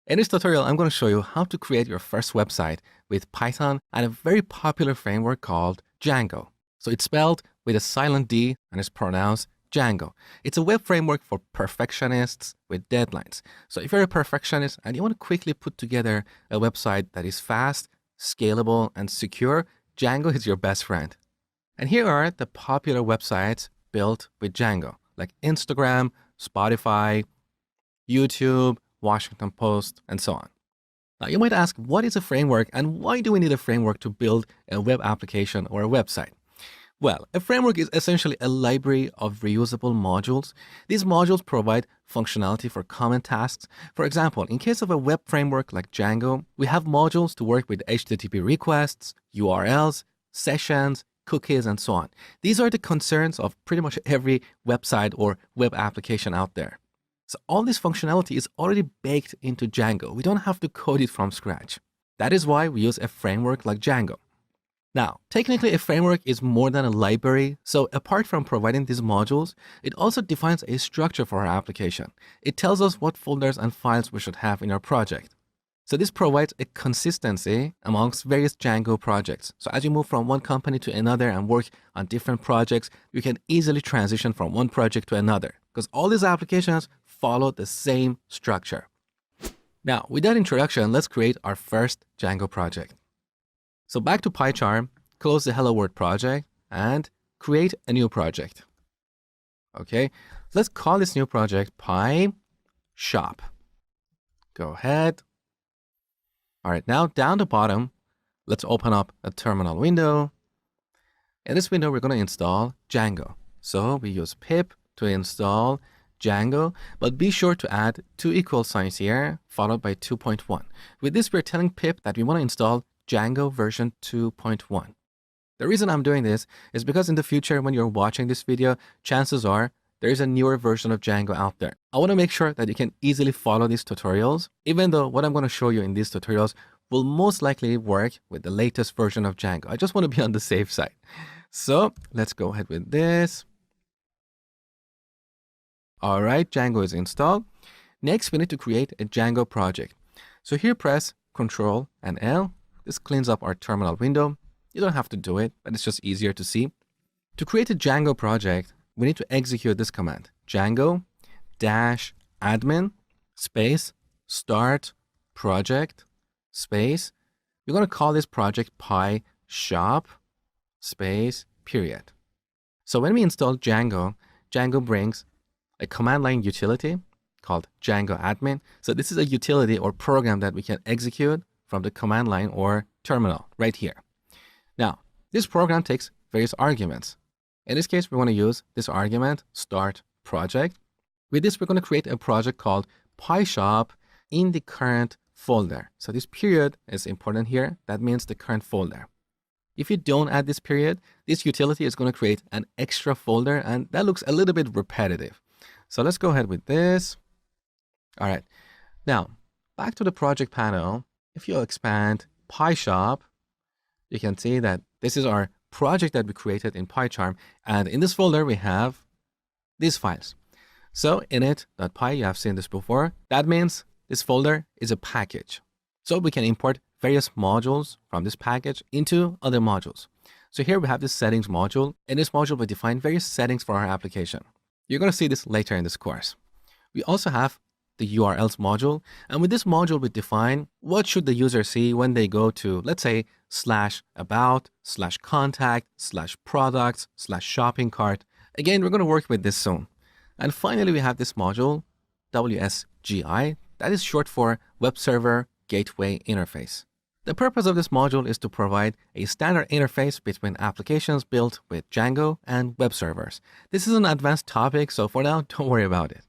In this tutorial, I'm going to show you how to create your first website with Python and a very popular framework called Django. So it's spelled with a silent D and it's pronounced Django. It's a web framework for perfectionists with deadlines. So if you're a perfectionist and you want to quickly put together a website that is fast, scalable, and secure, Django is your best friend. And here are the popular websites built with Django, like Instagram, Spotify, YouTube, Washington Post, and so on. Now, you might ask, what is a framework and why do we need a framework to build a web application or a website? Well, a framework is essentially a library of reusable modules. These modules provide functionality for common tasks. For example, in case of a web framework like Django, we have modules to work with HTTP requests, URLs, sessions, cookies, and so on. These are the concerns of pretty much every website or web application out there. So all this functionality is already baked into Django. We don't have to code it from scratch. That is why we use a framework like Django. Now, technically, a framework is more than a library. So apart from providing these modules, it also defines a structure for our application. It tells us what folders and files we should have in our project. So this provides a consistency amongst various Django projects. So as you move from one company to another and work on different projects, you can easily transition from one project to another because all these applications follow the same structure. Now, with that introduction, let's create our first Django project. So back to PyCharm, close the Hello World project and create a new project. Okay, let's call this new project PyShop. Go ahead. All right, now down the bottom, let's open up a terminal window. In this window, we're going to install Django. So we use pip to install Django, but be sure to add two equal signs here, followed by 2.1. With this, we're telling pip that we want to install Django version 2.1. The reason I'm doing this is because in the future, when you're watching this video, chances are there is a newer version of Django out there. I want to make sure that you can easily follow these tutorials, even though what I'm going to show you in these tutorials will most likely work with the latest version of Django. I just want to be on the safe side. So let's go ahead with this. All right, Django is installed. Next, we need to create a Django project. So here, press Ctrl and L. This cleans up our terminal window. You don't have to do it, but it's just easier to see. To create a Django project, we need to execute this command, Django-admin space start project space. We're going to call this project PyShop space period. So when we install Django, Django brings a command line utility called Django-admin. So this is a utility or program that we can execute from the command line or terminal right here. Now, this program takes various arguments. In this case, we want to use this argument, start project. With this, we're going to create a project called PyShop in the current folder. So this period is important here. That means the current folder. If you don't add this period, this utility is going to create an extra folder, and that looks a little bit repetitive. So let's go ahead with this. All right. Now, back to the project panel. If you expand PyShop, you can see that this is our project that we created in PyCharm. And in this folder, we have these files. So init.py, you have seen this before. That means this folder is a package. So we can import various modules from this package into other modules. So here we have this settings module. In this module, we define various settings for our application. You're going to see this later in this course. We also have the URLs module. And with this module, we define what should the user see when they go to, let's say, /about, /contact, /products, /shopping cart. Again, we're going to work with this soon. And finally, we have this module, WSGI, that is short for Web Server Gateway Interface. The purpose of this module is to provide a standard interface between applications built with Django and web servers. This is an advanced topic, so for now, don't worry about it.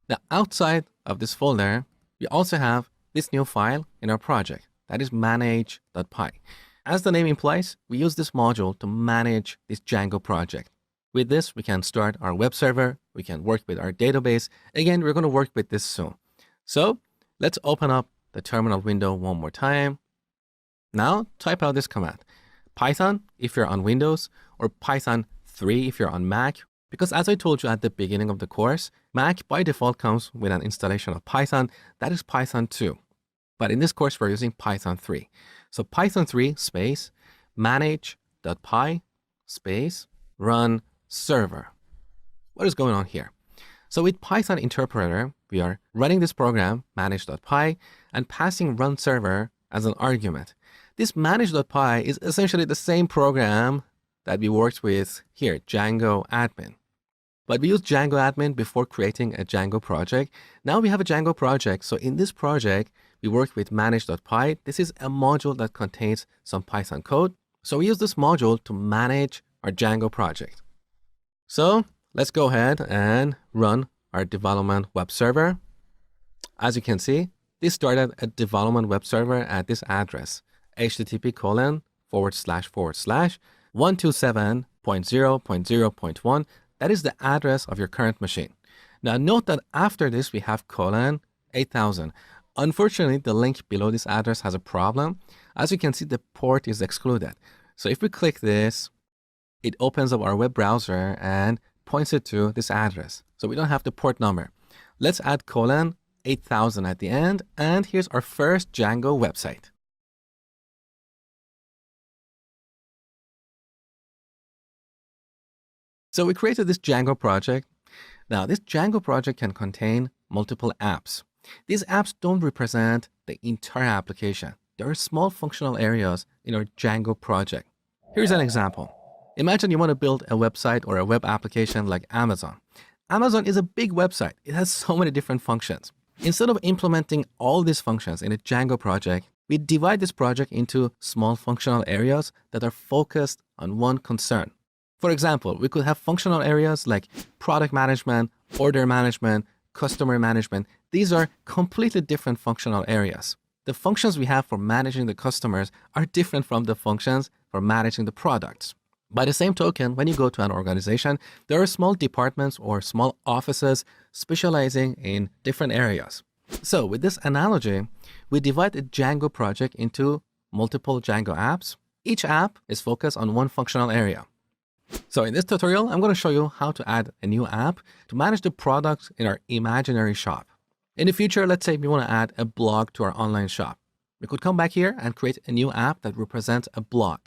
Now, outside of this folder, we also have this new file in our project, that is manage.py. As the name implies, we use this module to manage this Django project. With this, we can start our web server, we can work with our database. Again, we're going to work with this soon. So let's open up the terminal window one more time. Now type out this command, Python if you're on Windows, or Python 3 if you're on Mac, because as I told you at the beginning of the course, Mac by default comes with an installation of Python, that is Python 2. But in this course, we're using Python 3. So Python 3 space manage.py space run server. What is going on here? So with Python interpreter, we are running this program manage.py and passing run server as an argument. This manage.py is essentially the same program that we worked with here, Django admin. But we used Django admin before creating a Django project. Now we have a Django project. So in this project, we worked with manage.py. This is a module that contains some Python code. So we use this module to manage our Django project. So let's go ahead and run our development web server. As you can see, this started a development web server at this address, http://127.0.0.1. That is the address of your current machine. Now note that after this, we have :8000. Unfortunately, the link below this address has a problem. As you can see, the port is excluded. So if we click this, it opens up our web browser and points it to this address. So we don't have the port number. Let's add :8000 at the end. And here's our first Django website. So we created this Django project. Now this Django project can contain multiple apps. These apps don't represent the entire application. There are small functional areas in our Django project. Here's an example. Imagine you want to build a website or a web application like Amazon. Amazon is a big website. It has so many different functions. Instead of implementing all these functions in a Django project, we divide this project into small functional areas that are focused on one concern. For example, we could have functional areas like product management, order management, customer management. These are completely different functional areas. The functions we have for managing the customers are different from the functions for managing the products. By the same token, when you go to an organization, there are small departments or small offices specializing in different areas. So with this analogy, we divide a Django project into multiple Django apps. Each app is focused on one functional area. So in this tutorial, I'm going to show you how to add a new app to manage the products in our imaginary shop. In the future, let's say we want to add a blog to our online shop. We could come back here and create a new app that represents a blog.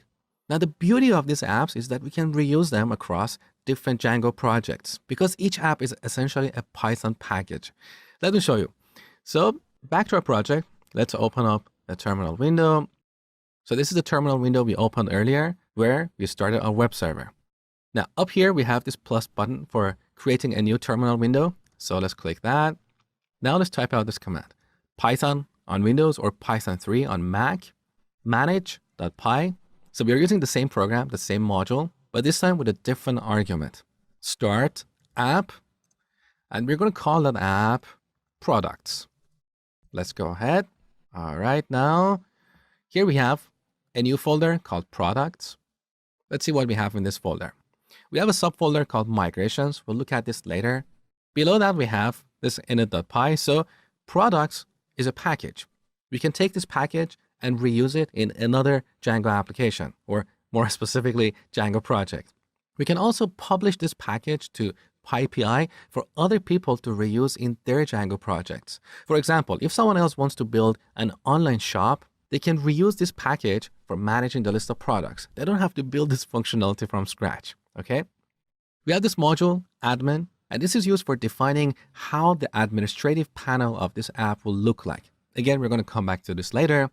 Now, the beauty of these apps is that we can reuse them across different Django projects because each app is essentially a Python package. Let me show you. So back to our project, let's open up a terminal window. So this is the terminal window we opened earlier where we started our web server. Now up here, we have this plus button for creating a new terminal window. So let's click that. Now let's type out this command, Python on Windows or Python 3 on Mac, manage.py. So we are using the same program, the same module, but this time with a different argument. Start app, and we're going to call that app products. Let's go ahead. All right, now here we have a new folder called products. Let's see what we have in this folder. We have a subfolder called migrations. We'll look at this later. Below that, we have this init.py. So products is a package. We can take this package and reuse it in another Django application, or more specifically, Django project. We can also publish this package to PyPI for other people to reuse in their Django projects. For example, if someone else wants to build an online shop, they can reuse this package for managing the list of products. They don't have to build this functionality from scratch, okay? We have this module, admin, and this is used for defining how the administrative panel of this app will look like. Again, we're going to come back to this later.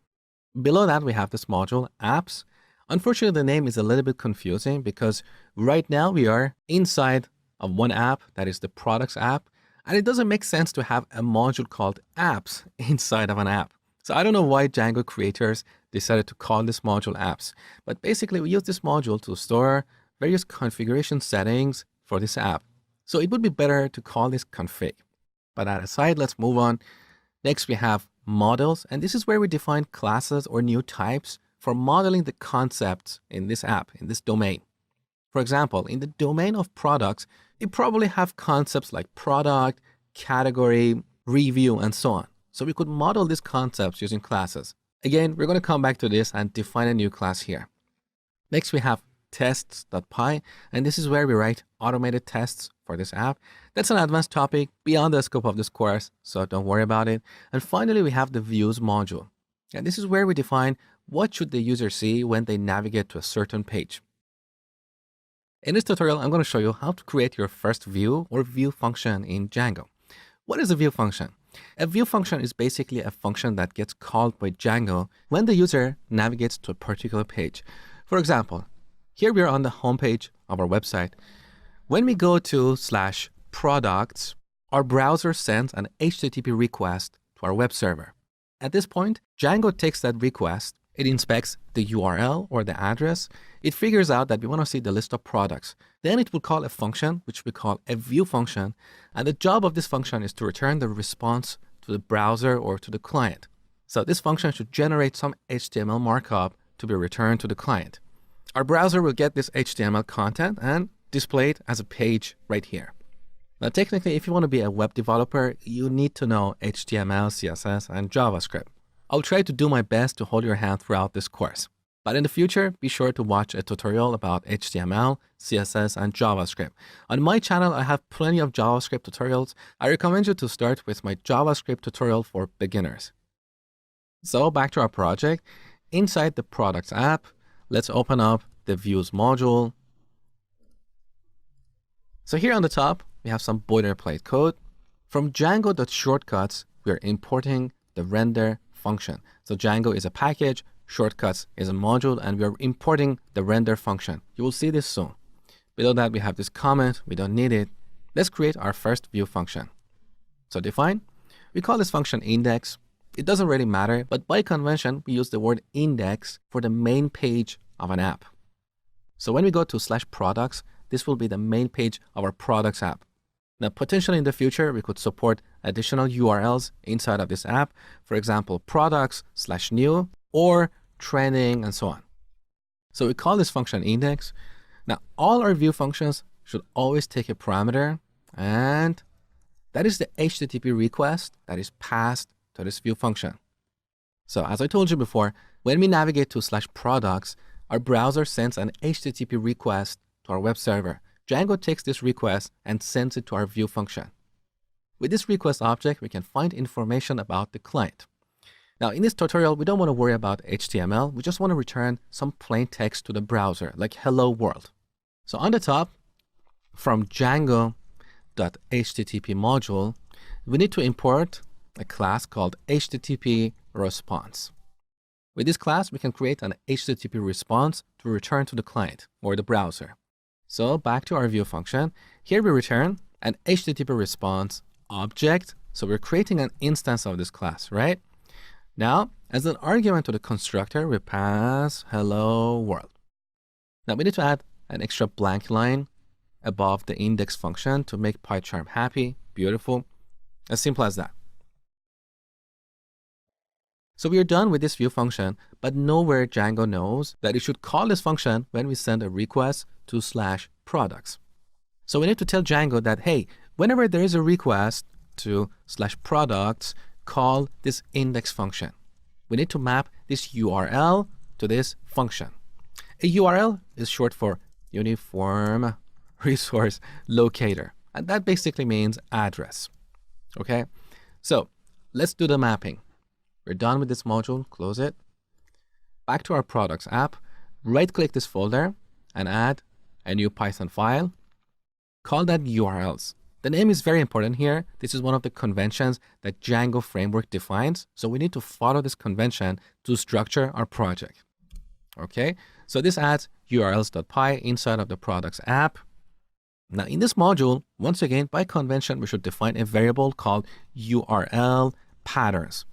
Below that, we have this module, apps. Unfortunately, the name is a little bit confusing because right now we are inside of one app, that is the products app, and it doesn't make sense to have a module called apps inside of an app. So I don't know why Django creators decided to call this module apps, but basically we use this module to store various configuration settings for this app. So it would be better to call this config. But that aside, let's move on. Next, we have models, and this is where we define classes or new types for modeling the concepts in this app, in this domain. For example, in the domain of products, you probably have concepts like product, category, review, and so on. So we could model these concepts using classes. Again, we're going to come back to this and define a new class here. Next, we have tests.py, and this is where we write automated tests for this app. That's an advanced topic beyond the scope of this course, so don't worry about it. And finally, we have the views module. And this is where we define what should the user see when they navigate to a certain page. In this tutorial, I'm going to show you how to create your first view or view function in Django. What is a view function? A view function is basically a function that gets called by Django when the user navigates to a particular page. For example, here we are on the homepage of our website. When we go to /products, our browser sends an HTTP request to our web server. At this point, Django takes that request, it inspects the URL or the address, it figures out that we want to see the list of products. Then it will call a function, which we call a view function, and the job of this function is to return the response to the browser or to the client. So this function should generate some HTML markup to be returned to the client. Our browser will get this HTML content and display it as a page right here. Now, technically, if you want to be a web developer, you need to know HTML, CSS, and JavaScript. I'll try to do my best to hold your hand throughout this course. But in the future, be sure to watch a tutorial about HTML, CSS, and JavaScript. On my channel, I have plenty of JavaScript tutorials. I recommend you to start with my JavaScript tutorial for beginners. So back to our project. Inside the Products app, let's open up the Views module. So here on the top, we have some boilerplate code. From Django.shortcuts, we are importing the render function. So Django is a package, shortcuts is a module, and we are importing the render function. You will see this soon. Below that, we have this comment. We don't need it. Let's create our first view function. So define. We call this function index. It doesn't really matter, but by convention, we use the word index for the main page of an app. So when we go to /products, this will be the main page of our products app. Now, potentially in the future, we could support additional URLs inside of this app. For example, products/new or trending and so on. So we call this function index. Now, all our view functions should always take a parameter, and that is the HTTP request that is passed to this view function. So as I told you before, when we navigate to /products, our browser sends an HTTP request to our web server. Django takes this request and sends it to our view function. With this request object, we can find information about the client. Now, in this tutorial, we don't want to worry about HTML. We just want to return some plain text to the browser, like hello world. So on the top, from Django.http module, we need to import a class called HTTP response. With this class, we can create an HTTP response to return to the client or the browser. So back to our view function. Here we return an HTTP response object. So we're creating an instance of this class, right? Now, as an argument to the constructor, we pass hello world. Now we need to add an extra blank line above the index function to make PyCharm happy. Beautiful. As simple as that. So we are done with this view function, but nowhere Django knows that it should call this function when we send a request to /products. So we need to tell Django that, hey, whenever there is a request to /products, call this index function. We need to map this URL to this function. A URL is short for Uniform Resource Locator, and that basically means address. Okay, so let's do the mapping. We're done with this module, close it. Back to our products app, right-click this folder and add a new Python file. Call that URLs. The name is very important here. This is one of the conventions that Django framework defines. So we need to follow this convention to structure our project. Okay, so this adds urls.py inside of the products app. Now in this module, once again, by convention, we should define a variable called URL patterns.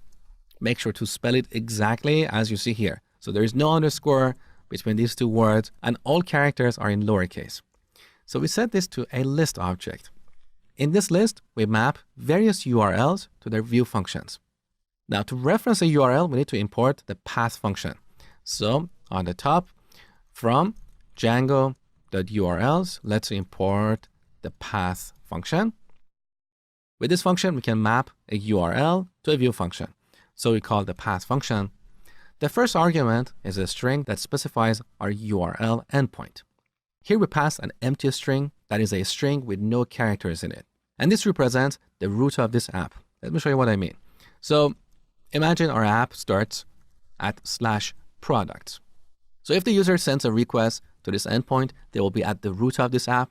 Make sure to spell it exactly as you see here. So there is no underscore between these two words, and all characters are in lowercase. So we set this to a list object. In this list, we map various URLs to their view functions. Now to reference a URL, we need to import the path function. So on the top, from Django.urls, let's import the path function. With this function, we can map a URL to a view function. So we call the path function. The first argument is a string that specifies our URL endpoint. Here we pass an empty string that is a string with no characters in it. And this represents the root of this app. Let me show you what I mean. So imagine our app starts at /products. So if the user sends a request to this endpoint, they will be at the root of this app.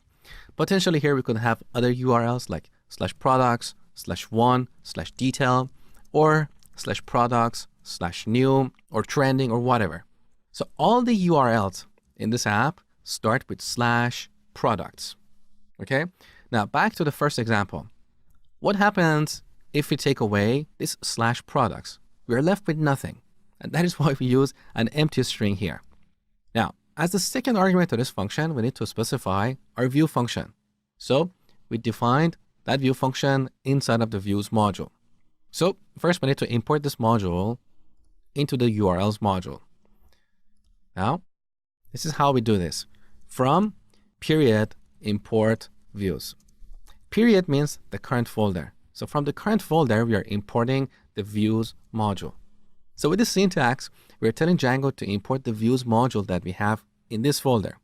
Potentially here we could have other URLs like /products, /one, /detail, or /products, /new, or trending, or whatever. So all the URLs in this app start with /products. Okay? Now back to the first example. What happens if we take away this /products? We are left with nothing. And that is why we use an empty string here. Now, as the second argument to this function, we need to specify our view function. So we defined that view function inside of the views module. So first we need to import this module into the URLs module. Now, this is how we do this. From period import views. Period means the current folder. So from the current folder, we are importing the views module. So with this syntax, we're telling Django to import the views module that we have in this folder.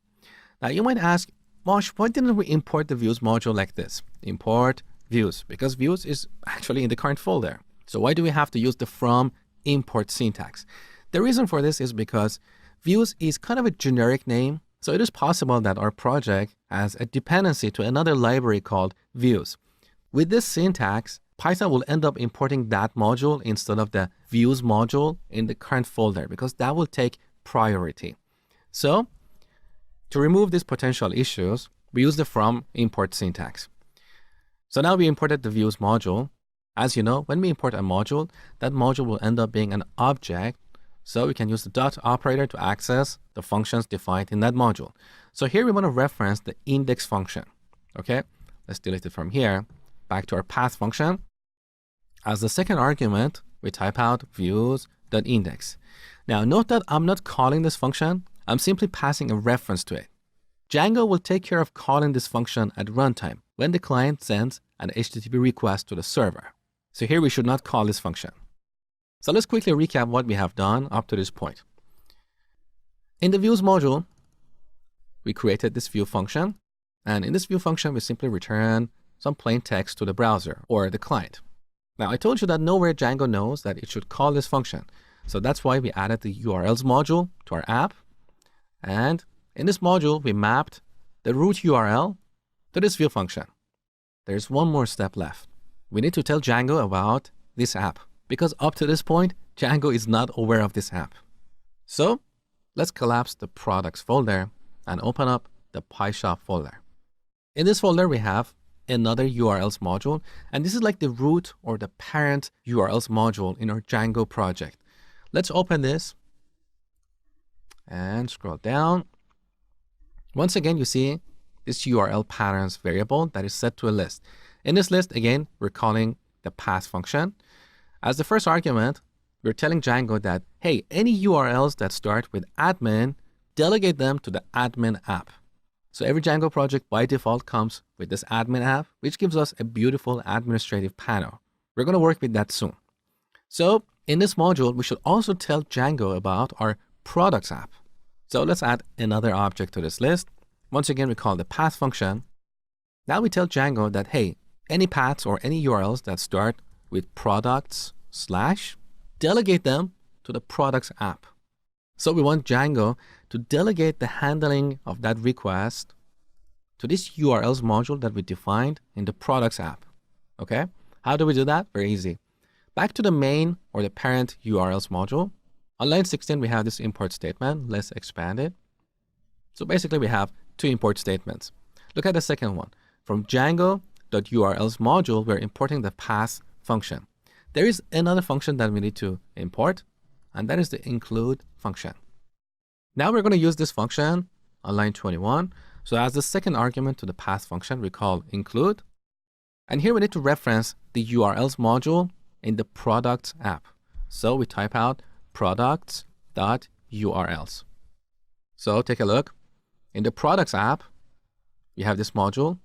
Now you might ask, Mosh, why didn't we import the views module like this? Import views, because views is actually in the current folder. So why do we have to use the from import syntax? The reason for this is because views is kind of a generic name. So it is possible that our project has a dependency to another library called views. With this syntax, Python will end up importing that module instead of the views module in the current folder because that will take priority. So to remove these potential issues, we use the from import syntax. So now we imported the views module. As you know, when we import a module, that module will end up being an object. So we can use the dot operator to access the functions defined in that module. So here we want to reference the index function. Okay, let's delete it from here. Back to our path function. As the second argument, we type out views.index. Now note that I'm not calling this function. I'm simply passing a reference to it. Django will take care of calling this function at runtime when the client sends an HTTP request to the server. So here we should not call this function. So let's quickly recap what we have done up to this point. In the views module, we created this view function. And in this view function, we simply return some plain text to the browser or the client. Now, I told you that nowhere Django knows that it should call this function. So that's why we added the URLs module to our app. And in this module, we mapped the root URL to this view function. There's one more step left. We need to tell Django about this app because up to this point, Django is not aware of this app. So let's collapse the products folder and open up the PyShop folder. In this folder, we have another URLs module, and this is like the root or the parent URLs module in our Django project. Let's open this and scroll down. Once again, you see this URL patterns variable that is set to a list. In this list, again, we're calling the path function. As the first argument, we're telling Django that, hey, any URLs that start with admin, delegate them to the admin app. So every Django project by default comes with this admin app, which gives us a beautiful administrative panel. We're going to work with that soon. So in this module, we should also tell Django about our products app. So let's add another object to this list. Once again, we call the path function. Now we tell Django that, hey, any paths or any URLs that start with products / delegate them to the products app. So we want Django to delegate the handling of that request to this URLs module that we defined in the products app. Okay? How do we do that? Very easy. Back to the main or the parent URLs module. On line 16, we have this import statement. Let's expand it. So basically, we have two import statements. Look at the second one. From Django.urls module, we're importing the path function. There is another function that we need to import, and that is the include function. Now we're going to use this function on line 21. So as the second argument to the path function, we call include. And here we need to reference the URLs module in the products app. So we type out products.urls. So take a look. In the products app, we have this module,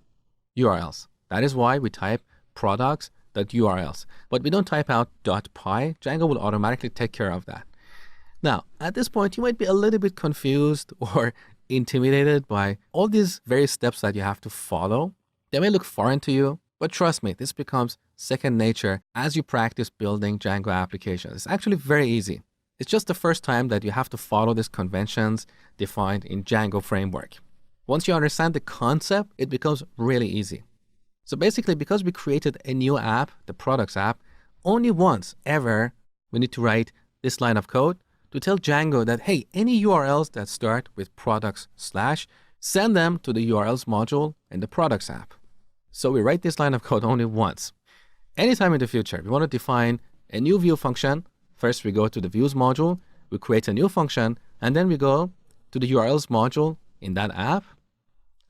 URLs. That is why we type products.urls. But we don't type out .py. Django will automatically take care of that. Now, at this point, you might be a little bit confused or intimidated by all these various steps that you have to follow. They may look foreign to you. But trust me, this becomes second nature as you practice building Django applications. It's actually very easy. It's just the first time that you have to follow these conventions defined in Django framework. Once you understand the concept, it becomes really easy. So basically, because we created a new app, the products app, only once ever we need to write this line of code to tell Django that, hey, any URLs that start with products / send them to the URLs module in the products app. So we write this line of code only once. Anytime in the future, we want to define a new view function. First, we go to the views module, we create a new function, and then we go to the URLs module in that app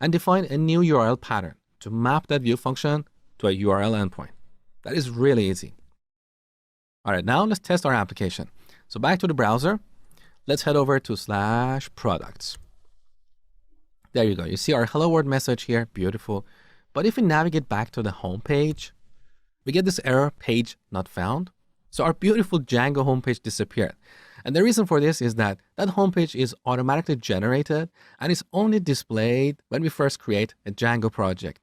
and define a new URL pattern to map that view function to a URL endpoint. That is really easy. All right, now let's test our application. So back to the browser, let's head over to /products. There you go. You see our hello world message here, beautiful. But if we navigate back to the home page, we get this error, page not found. So our beautiful Django homepage disappeared. And the reason for this is that homepage is automatically generated and is only displayed when we first create a Django project.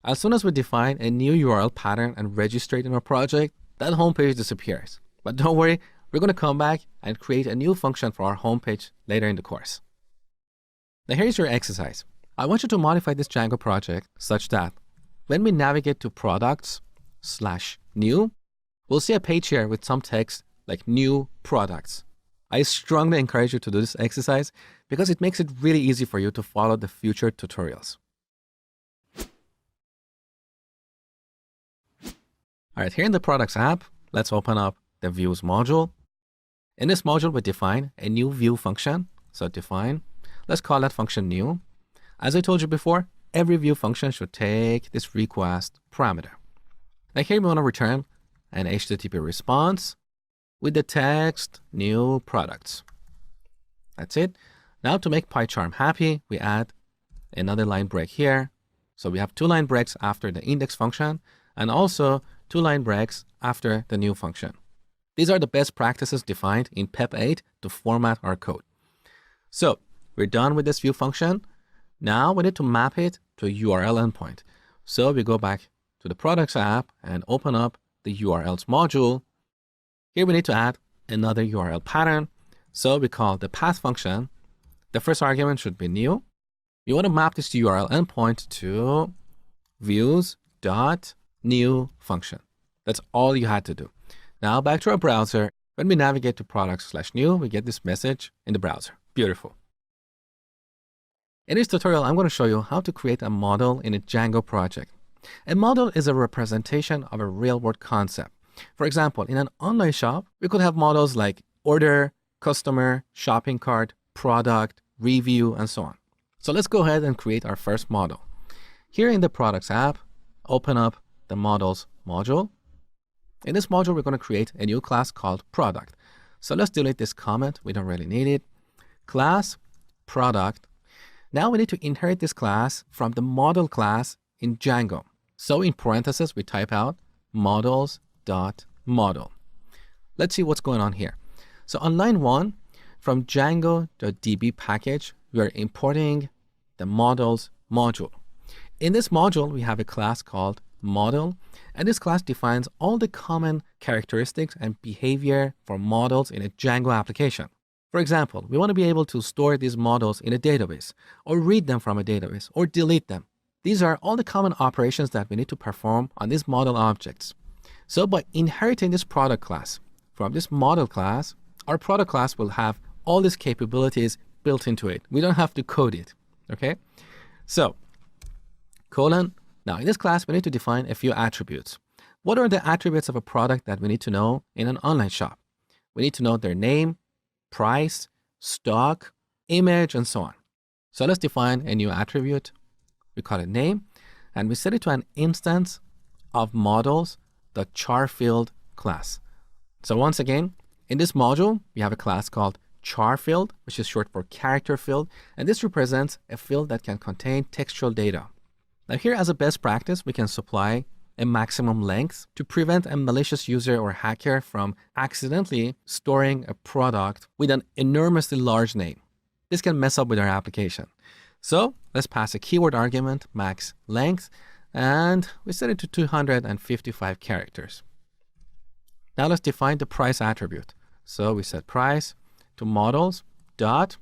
As soon as we define a new URL pattern and register it in our project, that homepage disappears. But don't worry, we're going to come back and create a new function for our homepage later in the course. Now here's your exercise. I want you to modify this Django project such that when we navigate to products /new, we'll see a page here with some text like new products. I strongly encourage you to do this exercise because it makes it really easy for you to follow the future tutorials. All right, here in the products app, let's open up the views module. In this module, we define a new view function. So define, let's call that function new. As I told you before, every view function should take this request parameter. Now here we want to return an HTTP response with the text new products. That's it. Now to make PyCharm happy, we add another line break here. So we have 2 line breaks after the index function and also 2 line breaks after the new function. These are the best practices defined in PEP 8 to format our code. So we're done with this view function. Now we need to map it to a URL endpoint. So we go back to the products app and open up the URLs module. Here we need to add another URL pattern. So we call the path function. The first argument should be new. You want to map this URL endpoint to views.new function. That's all you had to do. Now back to our browser. When we navigate to products/new, we get this message in the browser. Beautiful. In this tutorial, I'm going to show you how to create a model in a Django project. A model is a representation of a real-world concept. For example, in an online shop, we could have models like order, customer, shopping cart, product, review, and so on. So let's go ahead and create our first model. Here in the products app, open up the models module. In this module, we're going to create a new class called product. So let's delete this comment. We don't really need it. Class product. Now we need to inherit this class from the model class in Django. So in parentheses, we type out models.model. Let's see what's going on here. So on line 1, from Django.db package, we are importing the models module. In this module, we have a class called model, and this class defines all the common characteristics and behavior for models in a Django application. For example, we want to be able to store these models in a database, or read them from a database, or delete them. These are all the common operations that we need to perform on these model objects. So by inheriting this product class from this model class, our product class will have all these capabilities built into it. We don't have to code it, okay? So, colon. Now in this class, we need to define a few attributes. What are the attributes of a product that we need to know in an online shop? We need to know their name, price, stock, image, and so on. So let's define a new attribute. We call it name, and we set it to an instance of models, the charField class. So once again, in this module, we have a class called charField, which is short for character field, and this represents a field that can contain textual data. Now here, as a best practice, we can supply a maximum length to prevent a malicious user or hacker from accidentally storing a product with an enormously large name. This can mess up with our application. So let's pass a keyword argument, max length, and we set it to 255 characters. Now let's define the price attribute. So we set price to models dot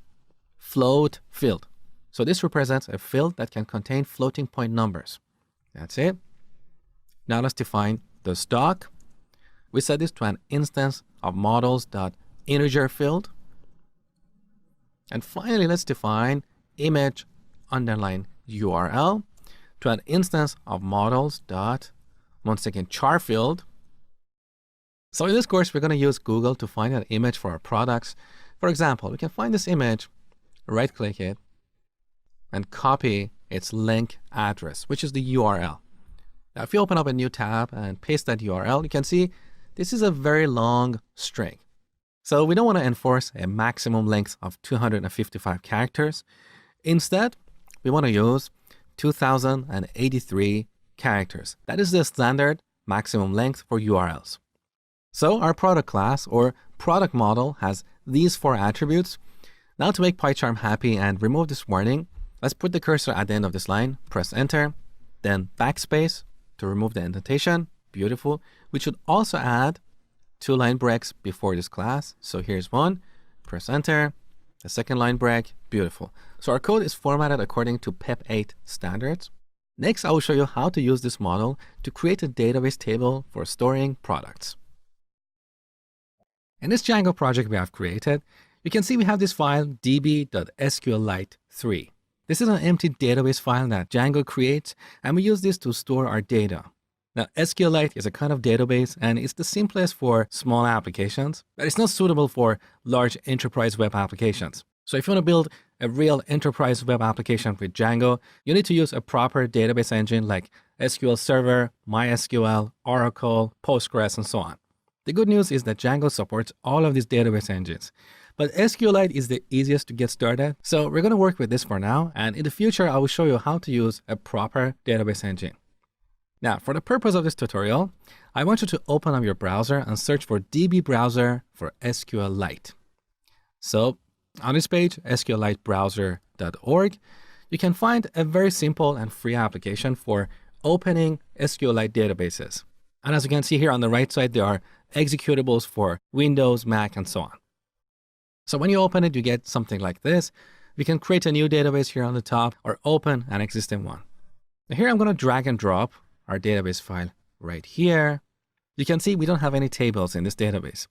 float field. So this represents a field that can contain floating point numbers. That's it. Now let's define the stock. We set this to an instance of models dot integer field. And finally, let's define image underline URL to an instance of models dot, once again, char field. So in this course, we're going to use Google to find an image for our products. For example, we can find this image, right-click it, and copy its link address, which is the URL. Now, if you open up a new tab and paste that URL, you can see this is a very long string. So we don't want to enforce a maximum length of 255 characters. Instead, we want to use 2083 characters. That is the standard maximum length for URLs. So our product class or product model has these 4 attributes. Now to make PyCharm happy and remove this warning, let's put the cursor at the end of this line, press enter, then backspace to remove the indentation. Beautiful. We should also add 2 line breaks before this class. So here's one, press enter, the second line break, beautiful. So our code is formatted according to PEP 8 standards. Next, I will show you how to use this model to create a database table for storing products. In this Django project we have created, you can see we have this file db.sqlite3. This is an empty database file that Django creates, and we use this to store our data. Now, SQLite is a kind of database, and it's the simplest for small applications, but it's not suitable for large enterprise web applications. So if you want to build a real enterprise web application with Django, you need to use a proper database engine like SQL Server, MySQL, Oracle, Postgres, and so on. The good news is that Django supports all of these database engines, but SQLite is the easiest to get started. So we're going to work with this for now, and in the future, I will show you how to use a proper database engine. Now, for the purpose of this tutorial, I want you to open up your browser and search for DB browser for SQLite. So on this page, sqlitebrowser.org, you can find a very simple and free application for opening SQLite databases. And as you can see here on the right side, there are executables for Windows, Mac, and so on. So when you open it, you get something like this. We can create a new database here on the top or open an existing one. Now here I'm going to drag and drop our database file right here. You can see we don't have any tables in this database.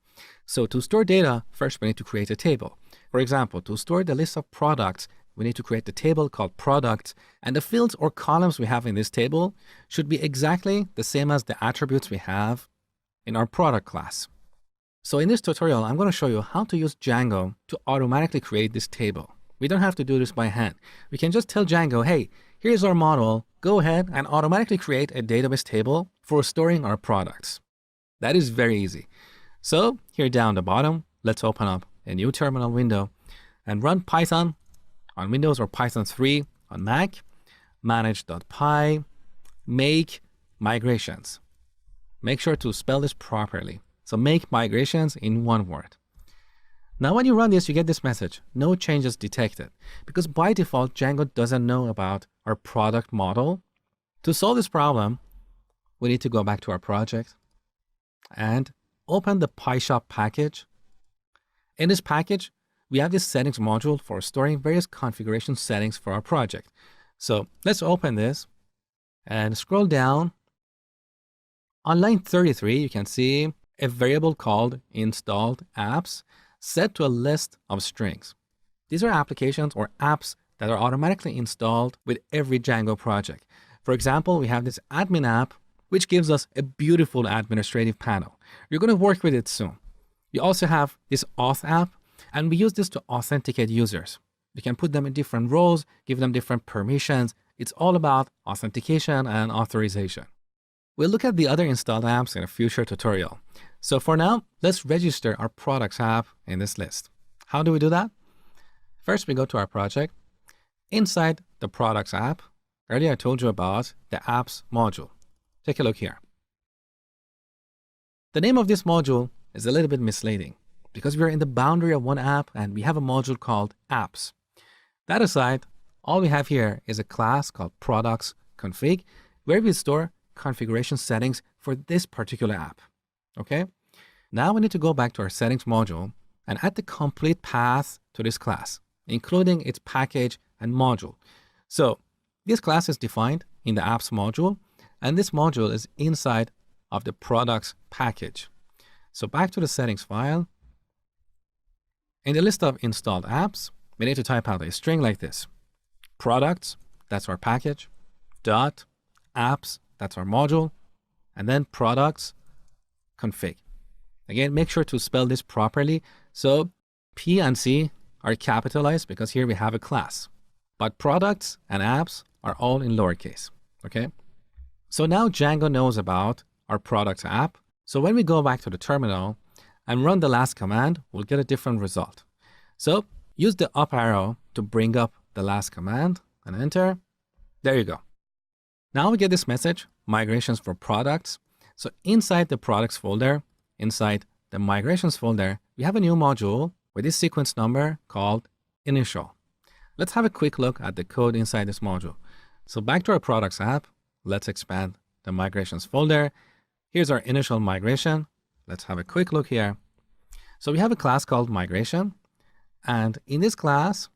So to store data, first we need to create a table. For example, to store the list of products, we need to create the table called products, and the fields or columns we have in this table should be exactly the same as the attributes we have in our product class. So in this tutorial, I'm going to show you how to use Django to automatically create this table. We don't have to do this by hand. We can just tell Django, hey, here's our model. Go ahead and automatically create a database table for storing our products. That is very easy. So here down the bottom, let's open up a new terminal window and run Python on Windows or Python 3 on Mac, manage.py, make migrations. Make sure to spell this properly. So make migrations in one word. Now when you run this, you get this message, no changes detected, because by default, Django doesn't know about our product model. To solve this problem, we need to go back to our project and open the PyShop package. In this package, we have this settings module for storing various configuration settings for our project. So let's open this and scroll down. On line 33, you can see a variable called installed apps set to a list of strings. These are applications or apps that are automatically installed with every Django project. For example, we have this admin app, which gives us a beautiful administrative panel. You're going to work with it soon. You also have this auth app, and we use this to authenticate users. You can put them in different roles, give them different permissions. It's all about authentication and authorization. We'll look at the other installed apps in a future tutorial. So for now, let's register our products app in this list. How do we do that? First, we go to our project. Inside the products app, earlier I told you about the apps module. Take a look here. The name of this module is a little bit misleading because we're in the boundary of one app and we have a module called apps. That aside, all we have here is a class called products config, where we store configuration settings for this particular app. Okay? Now we need to go back to our settings module and add the complete path to this class, including its package and module. So this class is defined in the apps module, and this module is inside of the products package. So back to the settings file. In the list of installed apps, we need to type out a string like this. Products, that's our package, dot, apps, that's our module, and then products, config. Again, make sure to spell this properly. So P and C are capitalized because here we have a class, but products and apps are all in lowercase, okay? So now Django knows about our products app. So when we go back to the terminal and run the last command, we'll get a different result. So use the up arrow to bring up the last command and enter. There you go. Now we get this message, migrations for products. So inside the products folder, inside the migrations folder, we have a new module with this sequence number called initial. Let's have a quick look at the code inside this module. So back to our products app, let's expand the migrations folder. Here's our initial migration. Let's have a quick look here. So we have a class called migration. And in this class,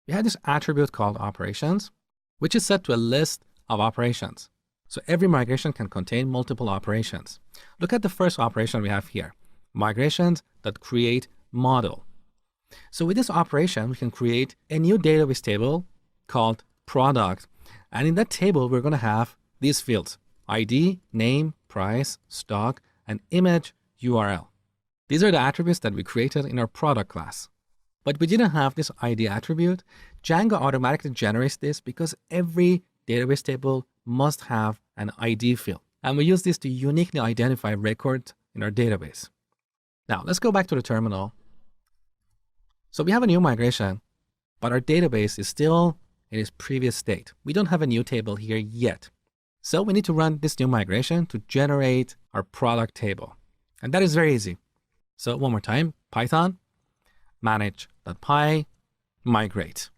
we have this attribute called operations, which is set to a list of operations. So every migration can contain multiple operations. Look at the first operation we have here, migrations that create model. So with this operation, we can create a new database table called product. And in that table, we're going to have these fields, ID, name, price, stock, and image URL. These are the attributes that we created in our product class. But we didn't have this ID attribute. Django automatically generates this because every database table must have an ID field. And we use this to uniquely identify records in our database. Now let's go back to the terminal. So we have a new migration, but our database is still in its previous state. We don't have a new table here yet. So we need to run this new migration to generate our product table. And that is very easy. So one more time, Python, manage.py, migrate.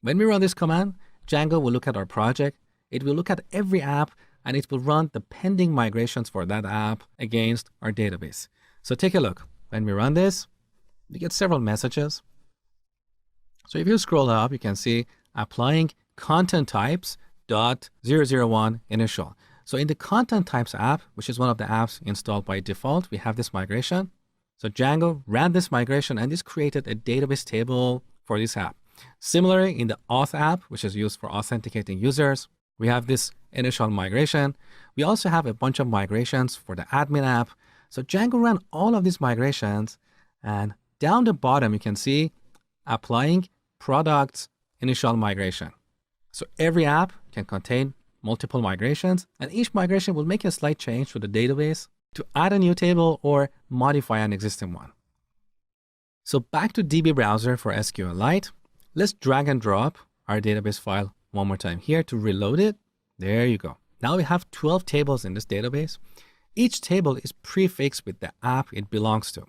When we run this command, Django will look at our project. It will look at every app and it will run the pending migrations for that app against our database. So take a look. When we run this, we get several messages. So if you scroll up, you can see applying content types .001 initial. So in the content types app, which is one of the apps installed by default, we have this migration. So Django ran this migration and this created a database table for this app. Similarly, in the auth app, which is used for authenticating users, we have this initial migration. We also have a bunch of migrations for the admin app. So Django ran all of these migrations, and down the bottom, you can see applying products initial migration. So every app can contain multiple migrations, and each migration will make a slight change to the database to add a new table or modify an existing one. So back to DB browser for SQLite. Let's drag and drop our database file one more time here to reload it. There you go. Now we have 12 tables in this database. Each table is prefixed with the app it belongs to.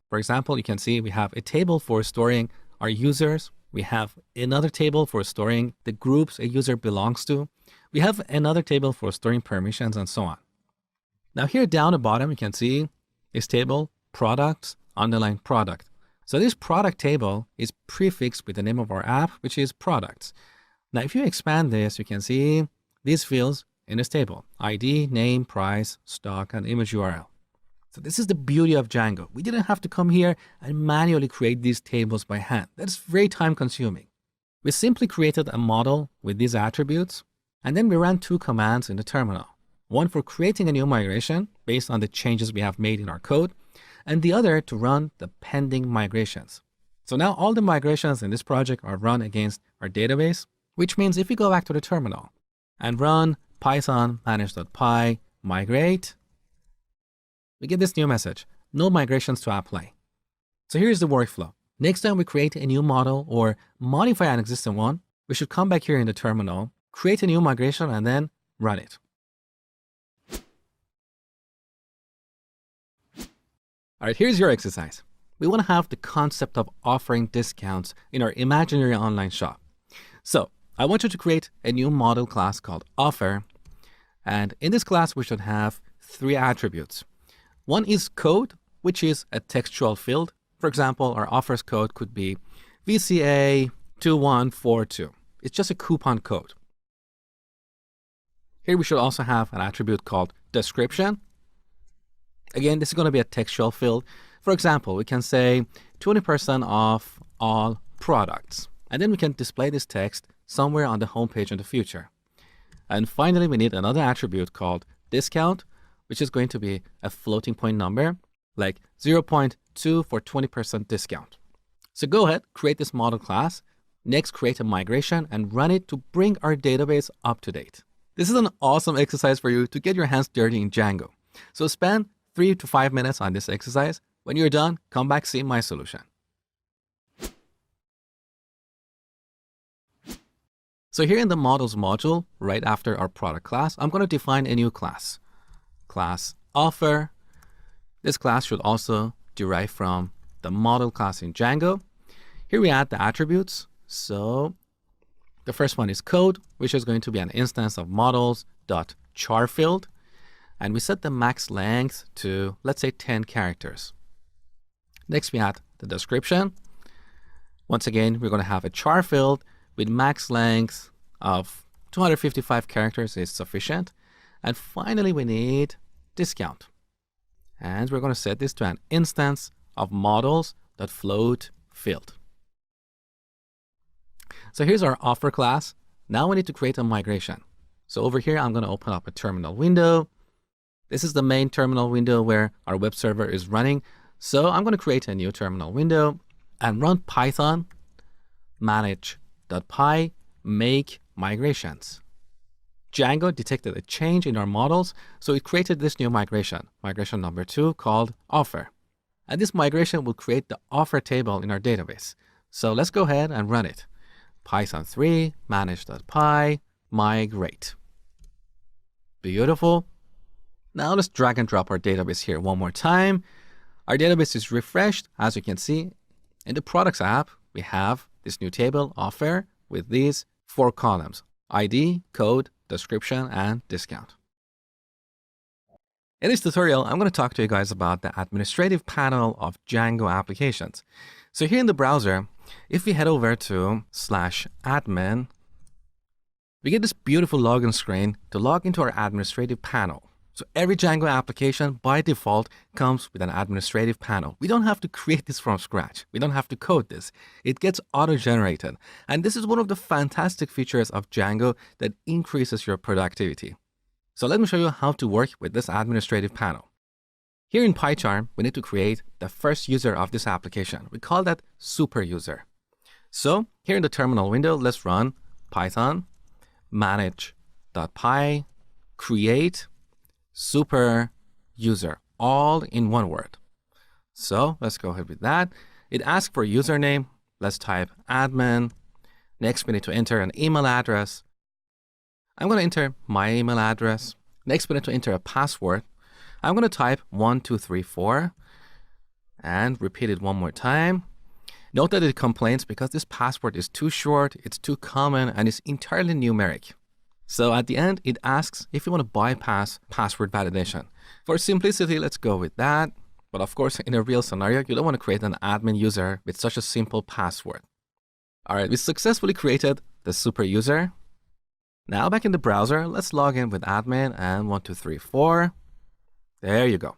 For example, you can see we have a table for storing our users. We have another table for storing the groups a user belongs to. We have another table for storing permissions and so on. Now here down the bottom, you can see this table, products, underline product. So this product table is prefixed with the name of our app, which is products. Now, if you expand this, you can see these fields in this table, ID, name, price, stock, and image URL. So this is the beauty of Django. We didn't have to come here and manually create these tables by hand. That's very time consuming. We simply created a model with these attributes, and then we ran two commands in the terminal. One for creating a new migration based on the changes we have made in our code, and the other to run the pending migrations. So now all the migrations in this project are run against our database, which means if we go back to the terminal and run python manage.py migrate, we get this new message, no migrations to apply. So here's the workflow. Next time we create a new model or modify an existing one, we should come back here in the terminal, create a new migration, and then run it. All right, here's your exercise. We want to have the concept of offering discounts in our imaginary online shop. So I want you to create a new model class called offer. And in this class, we should have 3 attributes. One is code, which is a textual field. For example, our offers code could be VCA2142. It's just a coupon code. Here we should also have an attribute called description. Again, this is going to be a textual field. For example, we can say 20% off all products. And then we can display this text somewhere on the homepage in the future. And finally, we need another attribute called discount, which is going to be a floating point number, like 0.2 for 20% discount. So go ahead, create this model class. Next, create a migration and run it to bring our database up to date. This is an awesome exercise for you to get your hands dirty in Django. So spend 3 to 5 minutes on this exercise. When you're done, come back, see my solution. So here in the models module, right after our product class, I'm going to define a new class. Class offer. This class should also derive from the model class in Django. Here we add the attributes. So the first one is code, which is going to be an instance of models.char field. And we set the max length to, let's say, 10 characters. Next, we add the description. Once again, we're going to have a char field with max length of 255 characters is sufficient. And finally, we need discount. And we're going to set this to an instance of models.float field. So here's our offer class. Now we need to create a migration. So over here, I'm going to open up a terminal window. This is the main terminal window where our web server is running. So I'm going to create a new terminal window and run Python manage.py make migrations. Django detected a change in our models, so it created this new migration number 2 called offer. And this migration will create the offer table in our database. So let's go ahead and run it. Python 3 manage.py migrate. Beautiful. Now let's drag and drop our database here one more time. Our database is refreshed. As you can see, in the products app, we have this new table, offer, with these 4 columns: ID, code, description, and discount. In this tutorial, I'm going to talk to you guys about the administrative panel of Django applications. So here in the browser, if we head over to /admin, we get this beautiful login screen to log into our administrative panel. So every Django application by default comes with an administrative panel. We don't have to create this from scratch. We don't have to code this. It gets auto-generated. And this is one of the fantastic features of Django that increases your productivity. So let me show you how to work with this administrative panel. Here in PyCharm, we need to create the first user of this application. We call that super user. So here in the terminal window, let's run Python manage.py create super user, all in one word. So let's go ahead with that. It asks for a username. Let's type admin. Next, we need to enter an email address. I'm going to enter my email address. Next, we need to enter a password. I'm going to type 1234 and repeat it one more time. Note that it complains because this password is too short, it's too common, and it's entirely numeric. So at the end, it asks if you want to bypass password validation. For simplicity, let's go with that. But of course, in a real scenario, you don't want to create an admin user with such a simple password. All right, we successfully created the super user. Now back in the browser, let's log in with admin and 1234. There you go.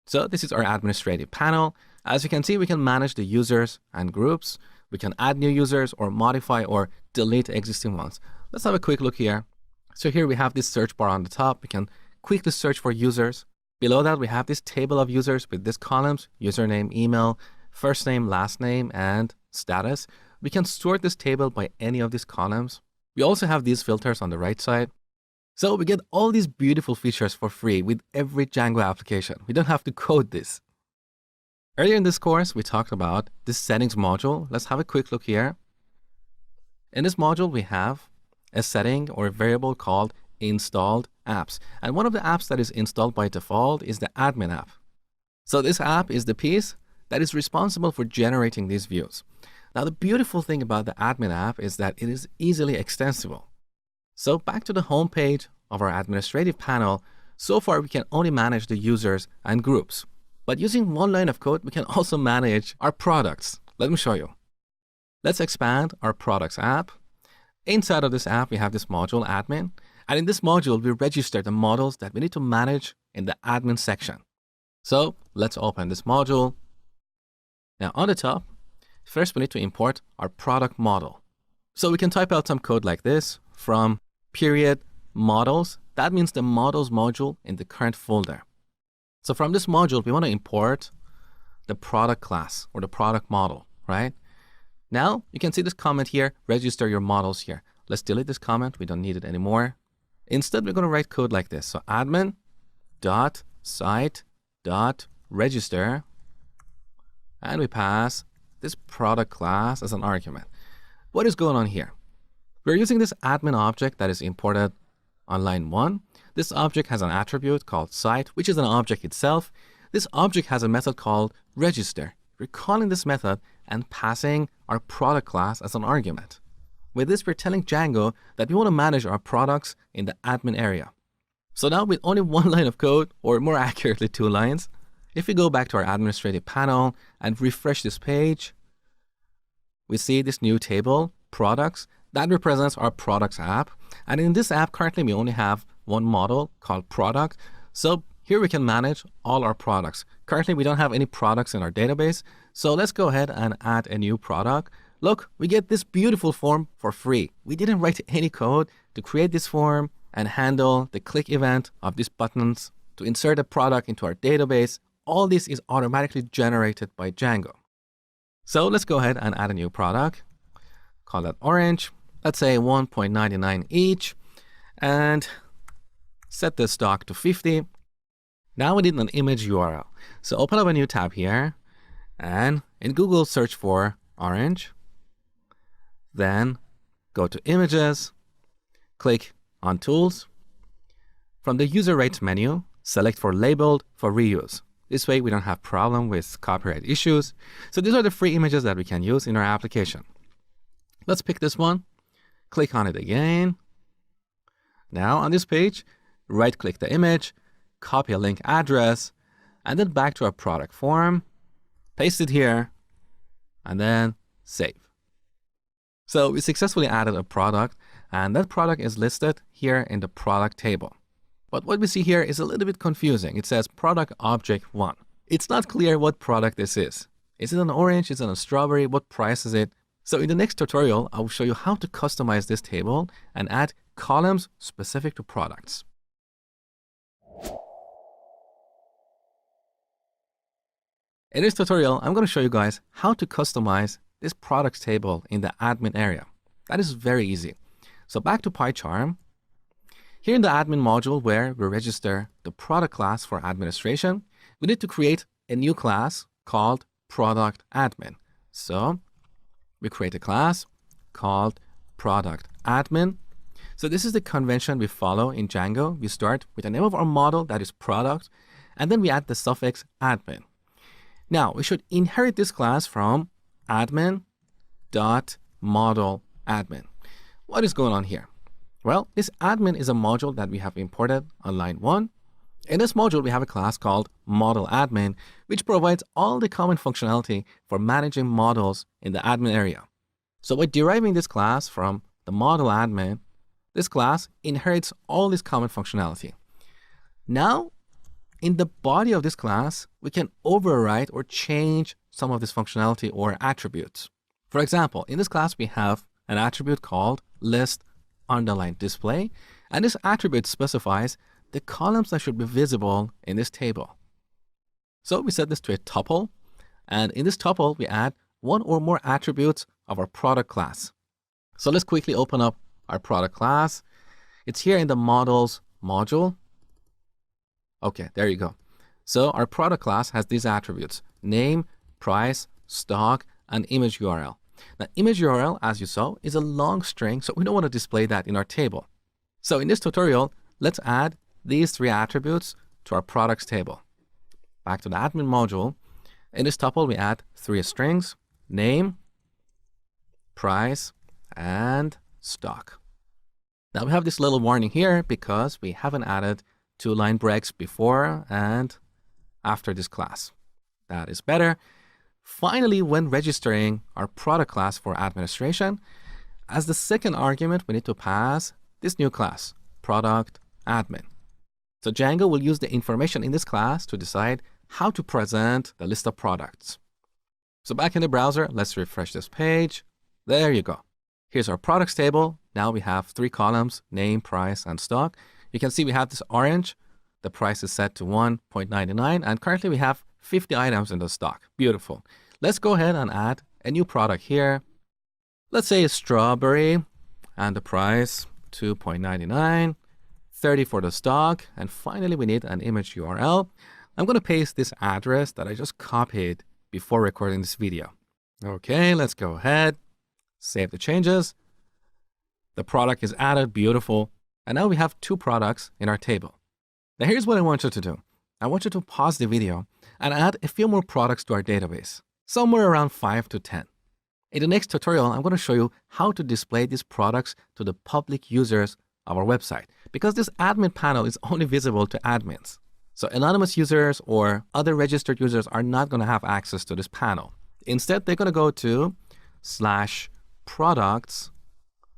So this is our administrative panel. As you can see, we can manage the users and groups. We can add new users or modify or delete existing ones. Let's have a quick look here. So here we have this search bar on the top. We can quickly search for users. Below that, we have this table of users with these columns: username, email, first name, last name, and status. We can sort this table by any of these columns. We also have these filters on the right side. So we get all these beautiful features for free with every Django application. We don't have to code this. Earlier in this course, we talked about this settings module. Let's have a quick look here. In this module, we have a setting or a variable called installed apps. And one of the apps that is installed by default is the admin app. So this app is the piece that is responsible for generating these views. Now, the beautiful thing about the admin app is that it is easily extensible. So back to the home page of our administrative panel, so far we can only manage the users and groups. But using one line of code, we can also manage our products. Let me show you. Let's expand our products app. Inside of this app, we have this module admin. And in this module, we register the models that we need to manage in the admin section. So let's open this module. Now on the top, first we need to import our product model. So we can type out some code like this from period models. That means the models module in the current folder. So from this module, we want to import the product class or the product model, right? Now you can see this comment here, register your models here. Let's delete this comment. We don't need it anymore. Instead, we're going to write code like this. So admin dot site dot register, and we pass this product class as an argument. What is going on here? We're using this admin object that is imported on line 1. This object has an attribute called site, which is an object itself. This object has a method called register. We're calling this method and passing our product class as an argument. With this, we're telling Django that we want to manage our products in the admin area. So now with only one line of code, or more accurately 2 lines, if we go back to our administrative panel and refresh this page, we see this new table, products, that represents our products app. And in this app, currently we only have one model called product. So here we can manage all our products. Currently, we don't have any products in our database. So let's go ahead and add a new product. Look, we get this beautiful form for free. We didn't write any code to create this form and handle the click event of these buttons to insert a product into our database. All this is automatically generated by Django. So let's go ahead and add a new product. Call that orange. Let's say 1.99 each. And set the stock to 50. Now we need an image URL. So open up a new tab here. And in Google, search for orange. Then go to images. Click on tools. From the user rights menu, select for labeled for reuse. This way we don't have problem with copyright issues. So these are the free images that we can use in our application. Let's pick this one. Click on it again. Now on this page, right-click the image, copy a link address, and then back to our product form, paste it here, and then save. So we successfully added a product, and that product is listed here in the product table. But what we see here is a little bit confusing. It says product object 1. It's not clear what product this is. Is it an orange? Is it a strawberry? What price is it? So in the next tutorial, I will show you how to customize this table and add columns specific to products. In this tutorial, I'm going to show you guys how to customize this products table in the admin area. That is very easy. So back to PyCharm. Here in the admin module where we register the product class for administration, we need to create a new class called product admin. So we create a class called product admin. So this is the convention we follow in Django. We start with the name of our model, that is product, and then we add the suffix admin. Now we should inherit this class from admin.modelAdmin. What is going on here? Well, this admin is a module that we have imported on line 1. In this module, we have a class called modelAdmin, which provides all the common functionality for managing models in the admin area. So by deriving this class from the modelAdmin, this class inherits all this common functionality. Now, in the body of this class, we can override or change some of this functionality or attributes. For example, in this class, we have an attribute called list_display, and this attribute specifies the columns that should be visible in this table. So we set this to a tuple, and in this tuple, we add one or more attributes of our product class. So let's quickly open up our product class. It's here in the models module. Okay, there you go. So our product class has these attributes: name, price, stock, and image URL. Now, image URL, as you saw, is a long string, so we don't want to display that in our table. So in this tutorial, let's add these 3 attributes to our products table. Back to the admin module. In this tuple, we add 3 strings: name, price, and stock. Now we have this little warning here because we haven't added 2-line breaks before and after this class. That is better. Finally, when registering our product class for administration, as the second argument, we need to pass this new class, product admin. So Django will use the information in this class to decide how to present the list of products. So back in the browser, let's refresh this page. There you go. Here's our products table. Now we have 3 columns, name, price, and stock. You can see we have this orange. The price is set to $1.99, and currently we have 50 items in the stock. Beautiful. Let's go ahead and add a new product here. Let's say a strawberry, and the price $2.99, 30 for the stock, and finally we need an image URL. I'm going to paste this address that I just copied before recording this video. Okay, let's go ahead, save the changes. The product is added, beautiful. And now we have 2 products in our table. Now here's what I want you to do. I want you to pause the video and add a few more products to our database, somewhere around 5 to 10. In the next tutorial, I'm going to show you how to display these products to the public users of our website, because this admin panel is only visible to admins. So anonymous users or other registered users are not going to have access to this panel. Instead, they're going to go to /products.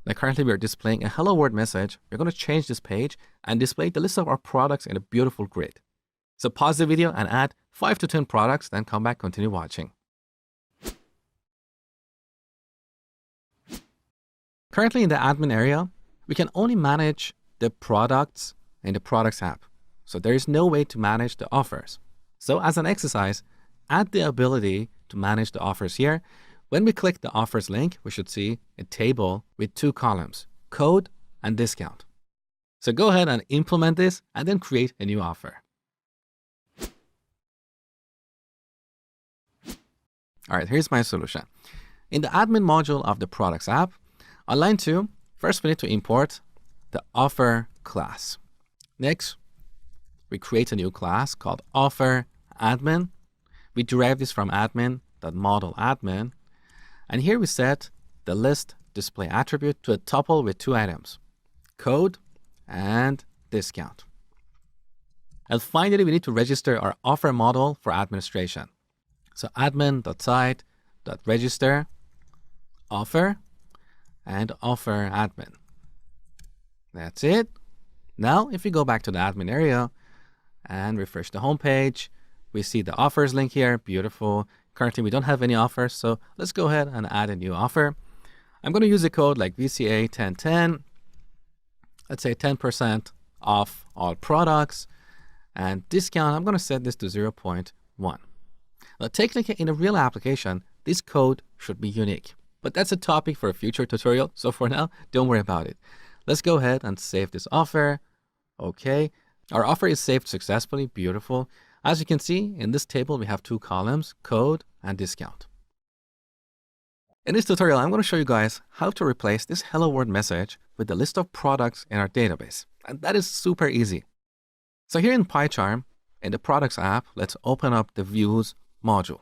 Now currently we're displaying a hello world message. We're going to change this page and display the list of our products in a beautiful grid. So pause the video and add 5 to 10 products, then come back, continue watching. Currently in the admin area, we can only manage the products in the products app. So there is no way to manage the offers. So as an exercise, add the ability to manage the offers here. When we click the offers link, we should see a table with 2 columns, code and discount. So go ahead and implement this and then create a new offer. All right, here's my solution. In the admin module of the products app, on line 2, first we need to import the offer class. Next, we create a new class called offer admin. We derive this from admin.modelAdmin. And here we set the list display attribute to a tuple with 2 items, code and discount. And finally, we need to register our offer model for administration. So admin.site.register offer and offer admin. That's it. Now, if we go back to the admin area and refresh the home page, we see the offers link here. Beautiful. Currently, we don't have any offers, so let's go ahead and add a new offer. I'm going to use a code like VCA1010. Let's say 10% off all products. And discount, I'm going to set this to 0.1. Now, technically, in a real application, this code should be unique. But that's a topic for a future tutorial, so for now, don't worry about it. Let's go ahead and save this offer. Okay, our offer is saved successfully. Beautiful. As you can see, in this table, we have 2 columns, code and discount. In this tutorial, I'm going to show you guys how to replace this hello world message with the list of products in our database. And that is super easy. So here in PyCharm, in the products app, let's open up the views module.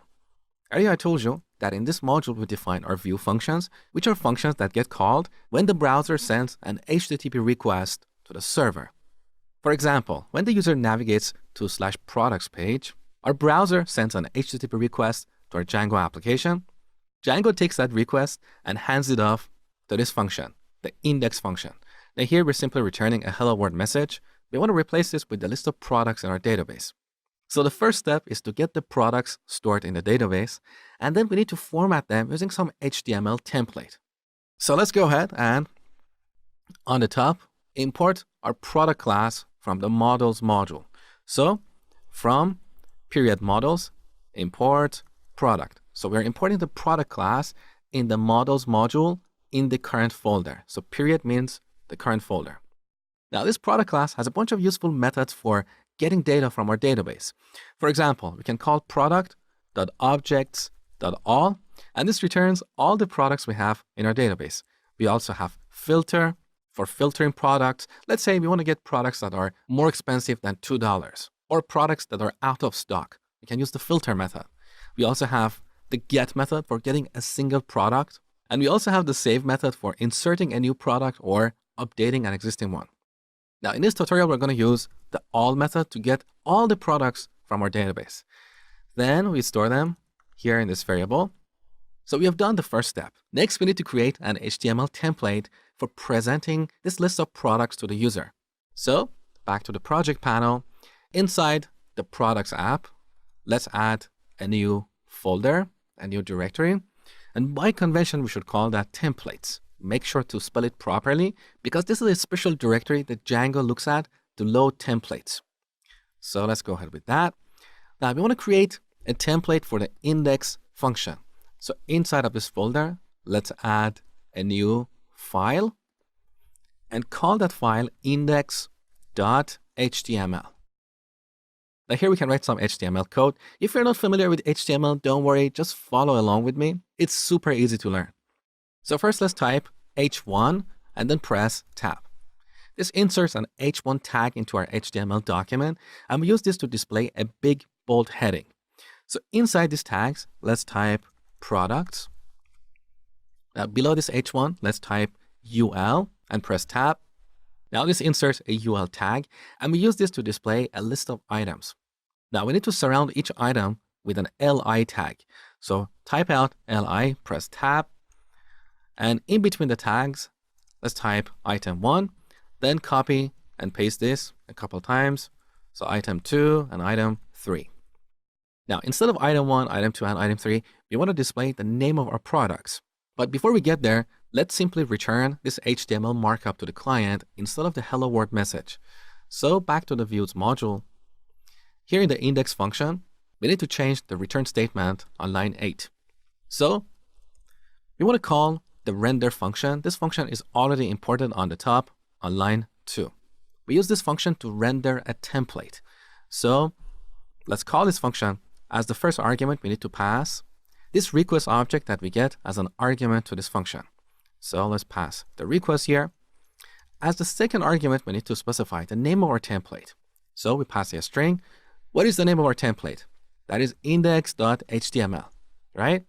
Earlier I told you that in this module we define our view functions, which are functions that get called when the browser sends an HTTP request to the server. For example, when the user navigates to /products page, our browser sends an HTTP request to our Django application. Django takes that request and hands it off to this function, the index function. Now here we're simply returning a hello world message. We want to replace this with the list of products in our database. So the first step is to get the products stored in the database, and then we need to format them using some HTML template. So let's go ahead and on the top, import our product class from the models module. So from /models, import product. So we're importing the product class in the models module in the current folder. So period means the current folder. Now this product class has a bunch of useful methods for getting data from our database. For example, we can call product.objects.all, and this returns all the products we have in our database. We also have filter for filtering products. Let's say we want to get products that are more expensive than $2 or products that are out of stock. We can use the filter method. We also have the get method for getting a single product. And we also have the save method for inserting a new product or updating an existing one. Now, in this tutorial, we're going to use the all method to get all the products from our database. Then we store them here in this variable. So we have done the first step. Next, we need to create an HTML template for presenting this list of products to the user. So back to the project panel. Inside the products app, let's add a new folder, a new directory. And by convention, we should call that templates. Make sure to spell it properly because this is a special directory that Django looks at to load templates. So let's go ahead with that. Now we want to create a template for the index function. So inside of this folder, let's add a new file and call that file index.html. Now here we can write some HTML code. If you're not familiar with HTML, don't worry, just follow along with me. It's super easy to learn. So first let's type H1 and then press tab. This inserts an H1 tag into our HTML document, and we use this to display a big bold heading. So inside these tags, let's type products. Now below this H1, let's type UL and press tab. Now this inserts a UL tag, and we use this to display a list of items. Now we need to surround each item with an LI tag. So type out LI, press tab, and in between the tags, let's type item 1, then copy and paste this a couple times. So item 2 and item 3. Now, instead of item 1, item 2, and item 3, we want to display the name of our products. But before we get there, let's simply return this HTML markup to the client instead of the hello world message. So back to the views module. Here in the index function, we need to change the return statement on line 8. So we want to call the render function. This function is already imported on the top on line 2. We use this function to render a template. So let's call this function. As the first argument, we need to pass this request object that we get as an argument to this function. So let's pass the request here. As the second argument, we need to specify the name of our template. So we pass a string. What is the name of our template? That is index.html, right?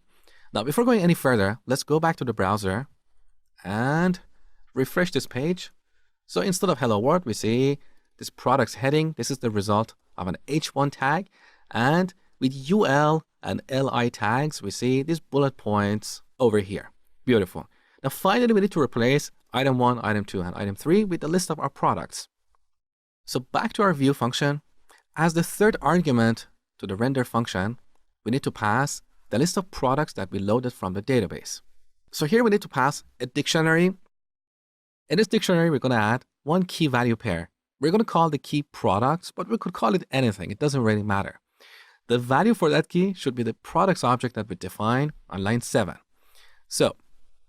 Now, before going any further, let's go back to the browser and refresh this page. So instead of hello world, we see this products heading. This is the result of an H1 tag. And with UL and LI tags, we see these bullet points over here. Beautiful. Now, finally, we need to replace item 1, item 2, and item 3 with the list of our products. So back to our view function. As the third argument to the render function, we need to pass the list of products that we loaded from the database. So here we need to pass a dictionary. In this dictionary, we're going to add one key value pair. We're going to call the key products, but we could call it anything. It doesn't really matter. The value for that key should be the products object that we define on line 7. So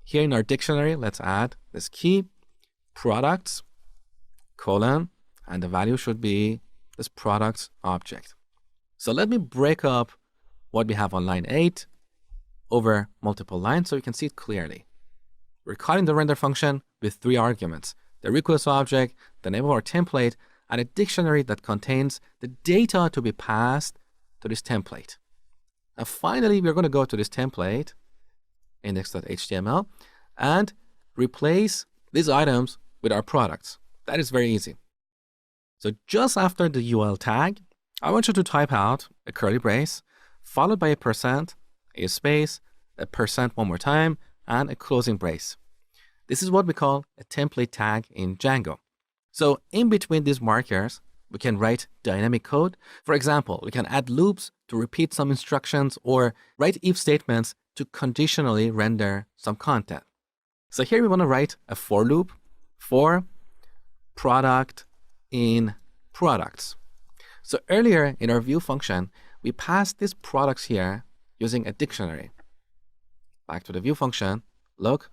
here in our dictionary, let's add this key products, colon, and the value should be this products object. So let me break up what we have on line 8 over multiple lines so you can see it clearly. We're calling the render function with 3 arguments: the request object, the name of our template, and a dictionary that contains the data to be passed to this template. Now finally, we're going to go to this template, index.html, and replace these items with our products. That is very easy. So just after the UL tag, I want you to type out a curly brace, followed by a %, a space, a % one more time, and a closing brace. This is what we call a template tag in Django. So in between these markers, we can write dynamic code. For example, we can add loops to repeat some instructions or write if statements to conditionally render some content. So here we want to write a for loop for product in products. So earlier in our view function, we passed these products here using a dictionary. Back to the view function, look,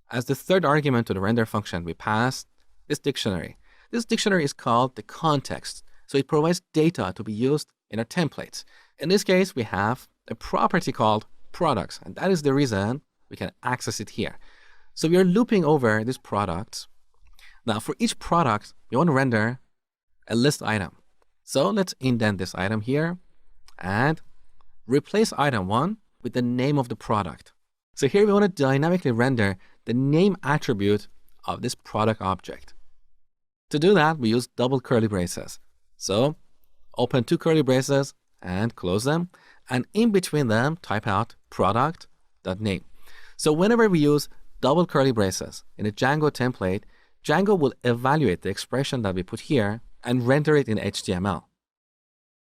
as the third argument to the render function, we passed this dictionary. This dictionary is called the context, so it provides data to be used in our templates. In this case, we have a property called products, and that is the reason we can access it here. So we are looping over these products. Now, for each product, we want to render a list item. So let's indent this item here and replace item 1 with the name of the product. So here we want to dynamically render the name attribute of this product object. To do that, we use double curly braces. So open two curly braces and close them, and in between them type out product.name. So whenever we use double curly braces in a Django template, Django will evaluate the expression that we put here and render it in HTML.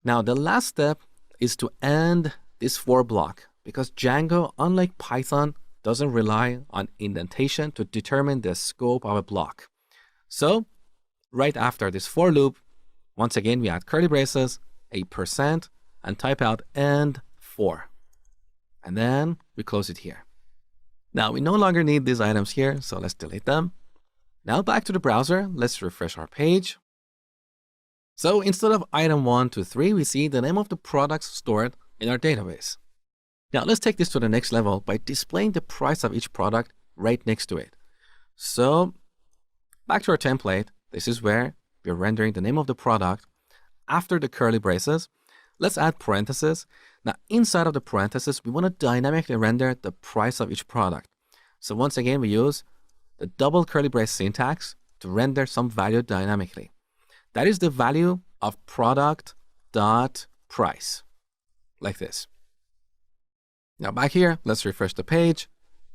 Now the last step is to end this for block, because Django, unlike Python, doesn't rely on indentation to determine the scope of a block. So right after this for loop, once again we add curly braces, a percent, and type out end for. And then we close it here. Now we no longer need these items here, so let's delete them. Now back to the browser, let's refresh our page. So instead of item 1 to 3, we see the name of the products stored in our database. Now let's take this to the next level by displaying the price of each product right next to it. So back to our template, this is where we're rendering the name of the product. After the curly braces, let's add parentheses. Now inside of the parentheses, we want to dynamically render the price of each product. So once again, we use the double curly brace syntax to render some value dynamically. That is the value of product.price, like this. Now back here, let's refresh the page.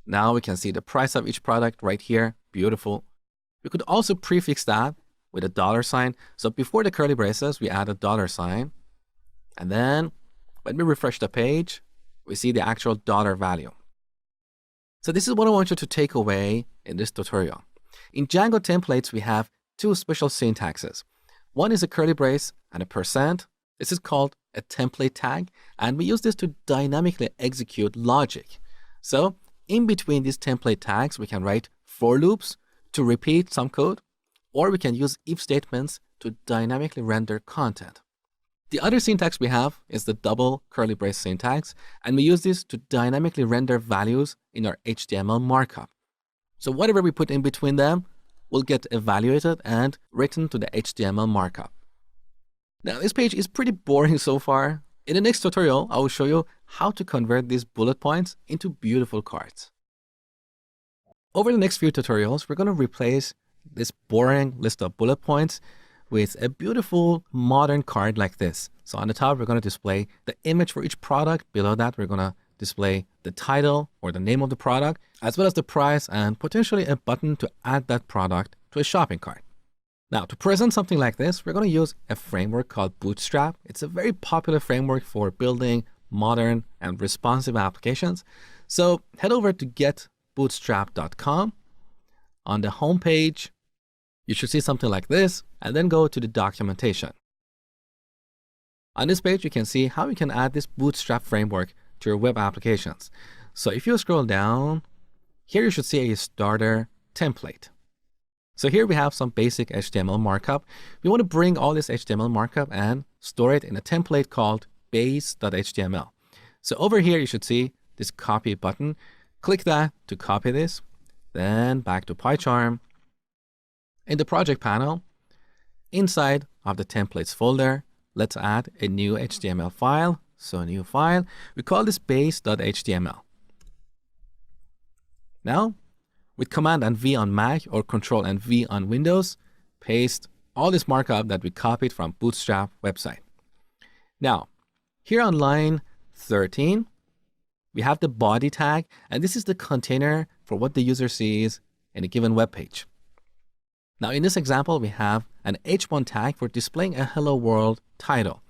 Now we can see the price of each product right here. Beautiful. We could also prefix that with a $sign. So before the curly braces, we add a $sign. And then when we refresh the page, we see the actual dollar value. So this is what I want you to take away in this tutorial. In Django templates, we have two special syntaxes. One is a curly brace and a percent. This is called a template tag, and we use this to dynamically execute logic. So in between these template tags, we can write for loops to repeat some code, or we can use if statements to dynamically render content. The other syntax we have is the double curly brace syntax, and we use this to dynamically render values in our HTML markup. So whatever we put in between them will get evaluated and written to the HTML markup. Now this page is pretty boring so far. In the next tutorial, I will show you how to convert these bullet points into beautiful cards. Over the next few tutorials, we're going to replace this boring list of bullet points with a beautiful modern card like this. So on the top, we're going to display the image for each product. Below that, we're going to display the title or the name of the product, as well as the price and potentially a button to add that product to a shopping cart. Now, to present something like this, we're going to use a framework called Bootstrap. It's a very popular framework for building modern and responsive applications. So head over to getbootstrap.com. On the home page, you should see something like this, and then go to the documentation. On this page, you can see how you can add this Bootstrap framework to your web applications. So if you scroll down, here you should see a starter template. So here we have some basic HTML markup. We want to bring all this HTML markup and store it in a template called base.html. So over here, you should see this copy button. Click that to copy this. Then back to PyCharm. In the project panel, inside of the templates folder, let's add a new HTML file. So a new file. We call this base.html. Now, with Command and V on Mac or Control and V on Windows, paste all this markup that we copied from Bootstrap website. Now, here on line 13, we have the body tag, and this is the container for what the user sees in a given web page. Now, in this example, we have an h1 tag for displaying a Hello World title.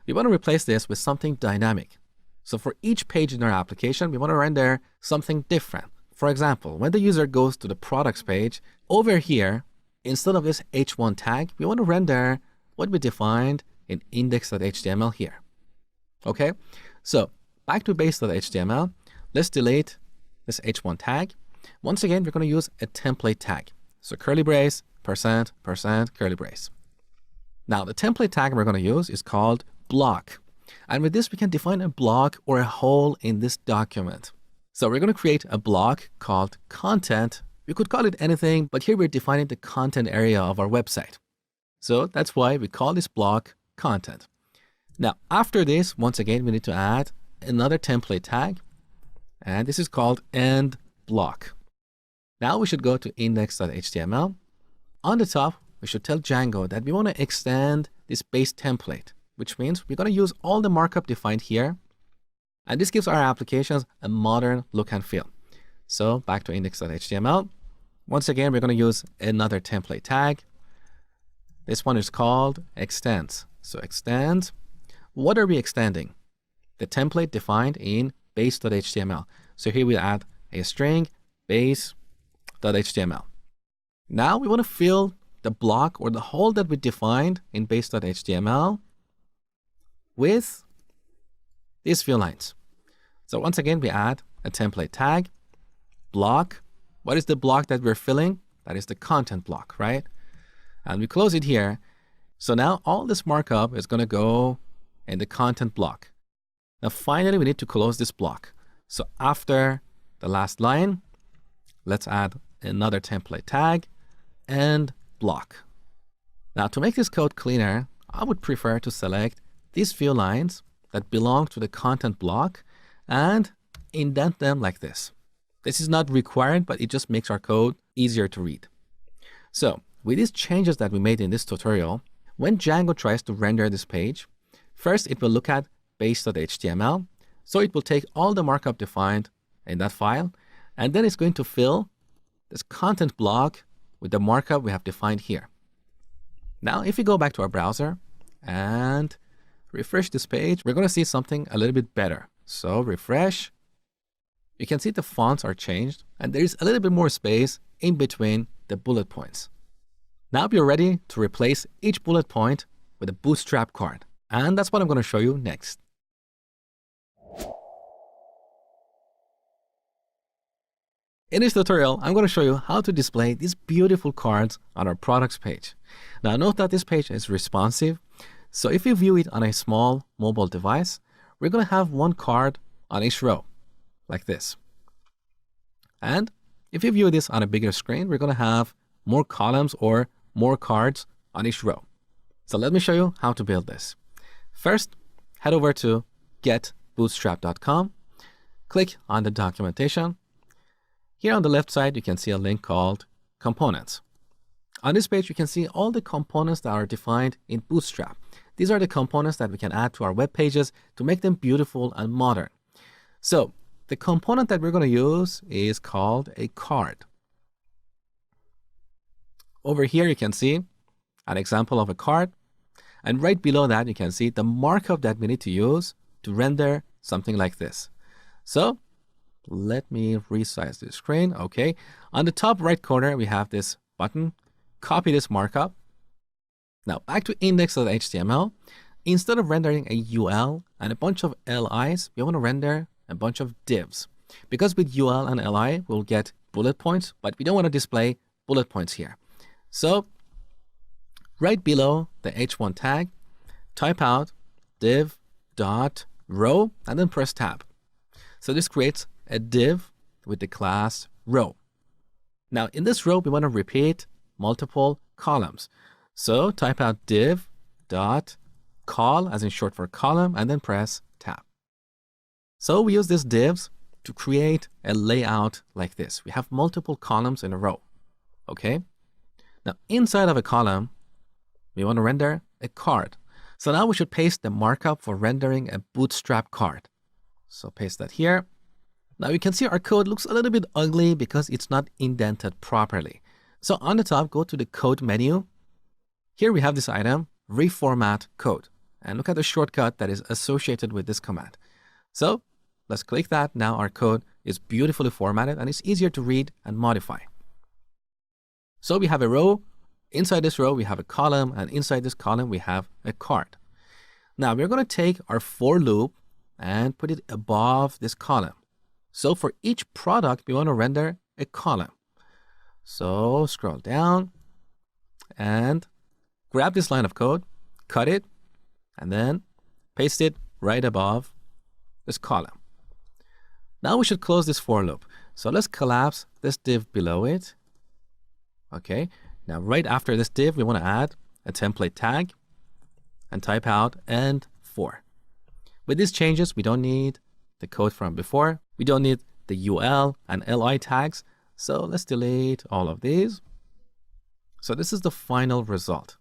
We want to replace this with something dynamic. So for each page in our application, we want to render something different. For example, when the user goes to the products page, over here, instead of this h1 tag, we want to render what we defined in index.html here. Okay, so back to base.html, let's delete this h1 tag. Once again, we're going to use a template tag. So curly brace, percent, curly brace. Now the template tag we're going to use is called block. And with this, we can define a block or a hole in this document. So we're going to create a block called content. We could call it anything, but here we're defining the content area of our website. So that's why we call this block content. Now, after this, once again, we need to add another template tag, and this is called end block. Now we should go to index.html. On the top, we should tell Django that we want to extend this base template, which means we're going to use all the markup defined here. And this gives our applications a modern look and feel. So back to index.html. Once again, we're going to use another template tag. This one is called extends. So extends. What are we extending? The template defined in base.html. So here we add a string base.html. Now we want to fill the block or the hole that we defined in base.html with these few lines. So once again, we add a template tag, block. What is the block that we're filling? That is the content block, right? And we close it here. So now all this markup is going to go in the content block. Now finally, we need to close this block. So after the last line, let's add another template tag and block. Now to make this code cleaner, I would prefer to select these few lines that belong to the content block and indent them like this. This is not required, but it just makes our code easier to read. So with these changes that we made in this tutorial, when Django tries to render this page, first it will look at base.html. So it will take all the markup defined in that file, and then it's going to fill this content block with the markup we have defined here. Now, if we go back to our browser and refresh this page, we're going to see something a little bit better. So refresh. You can see the fonts are changed, and there is a little bit more space in between the bullet points. Now we're ready to replace each bullet point with a bootstrap card. And that's what I'm going to show you next. In this tutorial, I'm going to show you how to display these beautiful cards on our products page. Now note that this page is responsive. So if you view it on a small mobile device, we're going to have one card on each row, like this. And if you view this on a bigger screen, we're going to have more columns or more cards on each row. So let me show you how to build this. First, head over to getbootstrap.com, click on the documentation. Here on the left side, you can see a link called Components. On this page, you can see all the components that are defined in Bootstrap. These are the components that we can add to our web pages to make them beautiful and modern. So the component that we're going to use is called a card. Over here, you can see an example of a card. And right below that, you can see the markup that we need to use to render something like this. So let me resize the screen. Okay. On the top right corner, we have this button. Copy this markup. Now back to index.html. Instead of rendering a UL and a bunch of LIs, we want to render a bunch of divs. Because with UL and LI, we'll get bullet points, but we don't want to display bullet points here. So right below the h1 tag, type out div.row and then press tab. So this creates a div with the class row. Now in this row, we want to repeat multiple columns. So type out div.col, as in short for column, and then press tab. So we use these divs to create a layout like this. We have multiple columns in a row. Okay. Now inside of a column, we want to render a card. So now we should paste the markup for rendering a bootstrap card. So paste that here. Now you can see our code looks a little bit ugly because it's not indented properly. So on the top, go to the code menu. Here we have this item, reformat code. And look at the shortcut that is associated with this command. So let's click that. Now our code is beautifully formatted and it's easier to read and modify. So we have a row. Inside this row, we have a column, and inside this column, we have a card. Now we're going to take our for loop and put it above this column. So for each product, we want to render a column. So scroll down and grab this line of code, cut it, and then paste it right above this column. Now we should close this for loop. So let's collapse this div below it. Okay. Now right after this div, we want to add a template tag and type out end for. With these changes, we don't need the code from before. We don't need the UL and LI tags. So let's delete all of these. So this is the final result.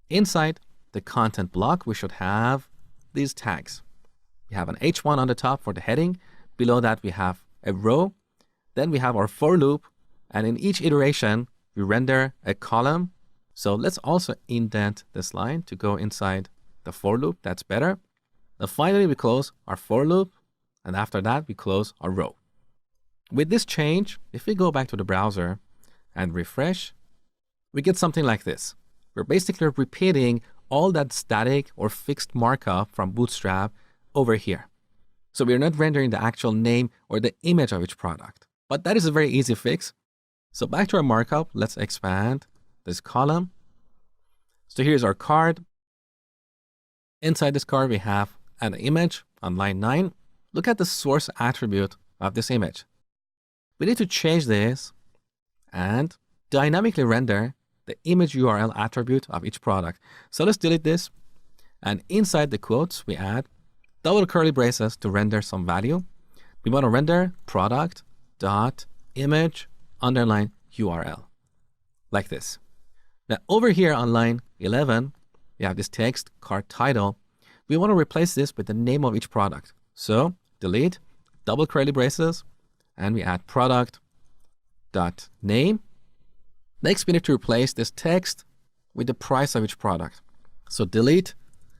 Inside the content block, we should have these tags. We have an H1 on the top for the heading. Below that, we have a row. Then we have our for loop. And in each iteration, we render a column. So let's also indent this line to go inside the for loop. That's better. Now finally, we close our for loop. And after that, we close our row. With this change, if we go back to the browser and refresh, we get something like this. We're basically repeating all that static or fixed markup from Bootstrap over here. So we're not rendering the actual name or the image of each product. But that is a very easy fix. So back to our markup, let's expand this column. So here's our card. Inside this card, we have an image on line 9. Look at the source attribute of this image. We need to change this and dynamically render the image URL attribute of each product. So let's delete this. And inside the quotes, we add double curly braces to render some value. We want to render product dot image underline URL like this. Now over here on line 11, we have this text card title. We want to replace this with the name of each product. So delete double curly braces and we add product dot name. Next, we need to replace this text with the price of each product. So delete.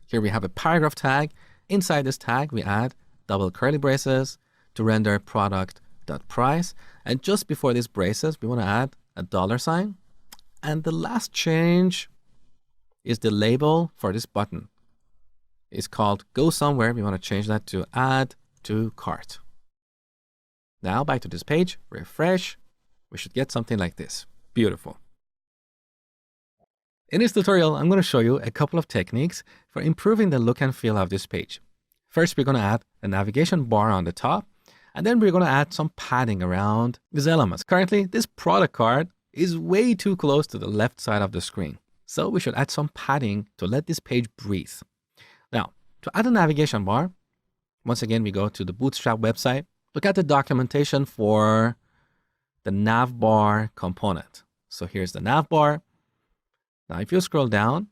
Here we have a paragraph tag. Inside this tag, we add double curly braces to render product.price. And just before these braces, we want to add a $sign. And the last change is the label for this button. It's called Go Somewhere. We want to change that to Add to Cart. Now back to this page, refresh. We should get something like this. Beautiful. In this tutorial, I'm going to show you a couple of techniques for improving the look and feel of this page. First, we're going to add a navigation bar on the top, and then we're going to add some padding around these elements. Currently, this product card is way too close to the left side of the screen. So we should add some padding to let this page breathe. Now, to add a navigation bar, once again, we go to the Bootstrap website. Look at the documentation for the navbar component. So here's the navbar. Now, if you scroll down,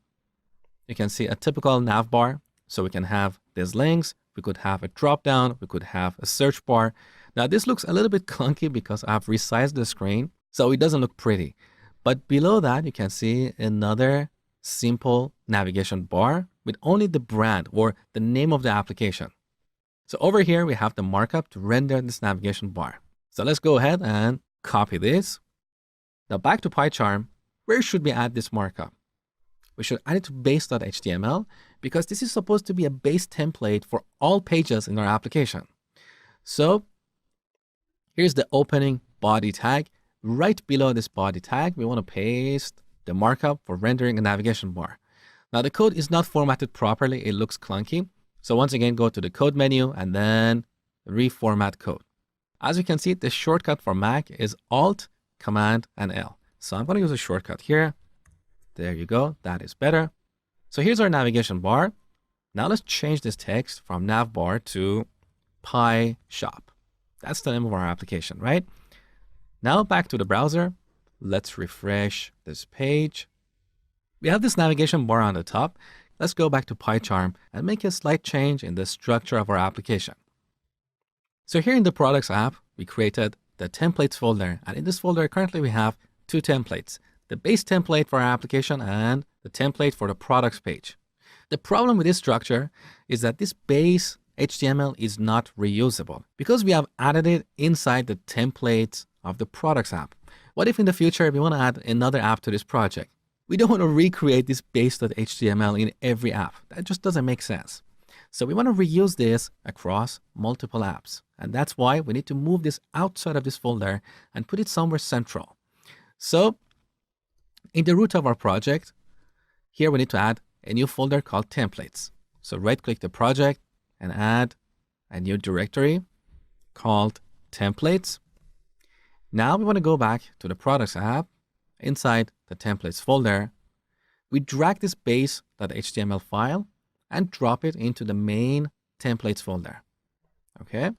you can see a typical navbar. So we can have these links. We could have a drop down. We could have a search bar. Now, this looks a little bit clunky because I've resized the screen, so it doesn't look pretty. But below that, you can see another simple navigation bar with only the brand or the name of the application. So over here, we have the markup to render this navigation bar. So let's go ahead and copy this. Now back to PyCharm, where should we add this markup? We should add it to base.html because this is supposed to be a base template for all pages in our application. So here's the opening body tag. Right below this body tag, we want to paste the markup for rendering a navigation bar. Now the code is not formatted properly. It looks clunky. So once again, go to the code menu and then reformat code. As you can see, the shortcut for Mac is Alt, Command, and L. So I'm going to use a shortcut here. There you go. That is better. So here's our navigation bar. Now let's change this text from navbar to PyShop. That's the name of our application, right? Now back to the browser. Let's refresh this page. We have this navigation bar on the top. Let's go back to PyCharm and make a slight change in the structure of our application. So here in the products app, we created the templates folder. And in this folder, currently we have two templates, the base template for our application and the template for the products page. The problem with this structure is that this base HTML is not reusable because we have added it inside the templates of the products app. What if in the future we want to add another app to this project? We don't want to recreate this base.html in every app. That just doesn't make sense. So we want to reuse this across multiple apps. And that's why we need to move this outside of this folder and put it somewhere central. So in the root of our project, here we need to add a new folder called templates. So right click the project and add a new directory called templates. Now we want to go back to the products app. Inside the templates folder, we drag this base.html file and drop it into the main templates folder. Okay,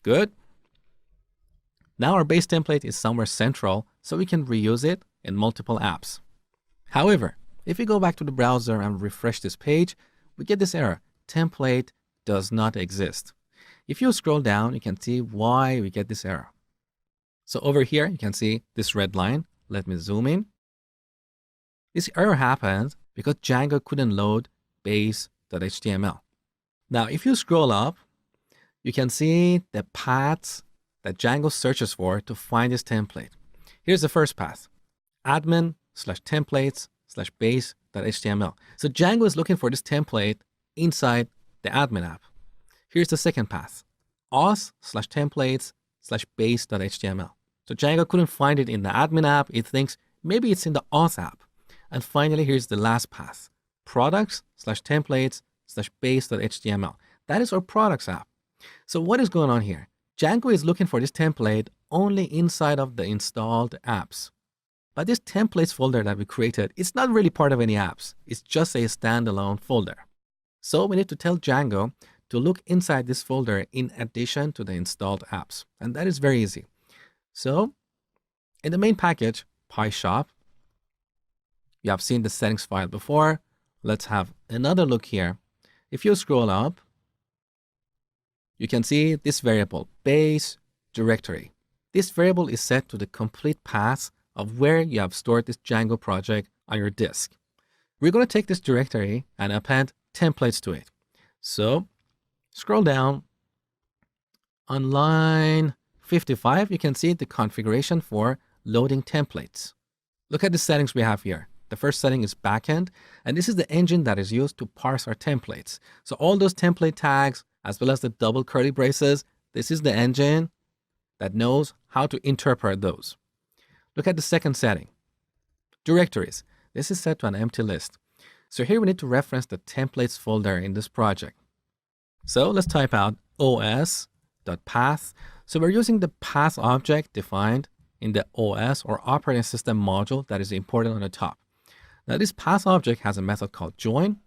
good. Now our base template is somewhere central, so we can reuse it in multiple apps. However, if we go back to the browser and refresh this page, we get this error: template does not exist. If you scroll down, you can see why we get this error. So over here, you can see this red line. Let me zoom in. This error happened because Django couldn't load base.html. Now, if you scroll up, you can see the paths that Django searches for to find this template. Here's the first path: admin/templates/base.html. So Django is looking for this template inside the admin app. Here's the second path: auth/templates/base.html. So Django couldn't find it in the admin app. It thinks maybe it's in the auth app. And finally, here's the last path: products/templates/base.html. That is our products app. So what is going on here? Django is looking for this template only inside of the installed apps. But this templates folder that we created, it's not really part of any apps. It's just a standalone folder. So we need to tell Django to look inside this folder in addition to the installed apps. And that is very easy. So in the main package, PyShop, you have seen the settings file before. Let's have another look here. If you scroll up, you can see this variable, base directory. This variable is set to the complete path of where you have stored this Django project on your disk. We're going to take this directory and append templates to it. So scroll down. On line 55, you can see the configuration for loading templates. Look at the settings we have here. The first setting is backend, and this is the engine that is used to parse our templates. So all those template tags, as well as the double curly braces, this is the engine that knows how to interpret those. Look at the second setting, directories. This is set to an empty list. So here we need to reference the templates folder in this project. So let's type out os.path. So we're using the path object defined in the OS or operating system module that is imported on the top. Now this path object has a method called join.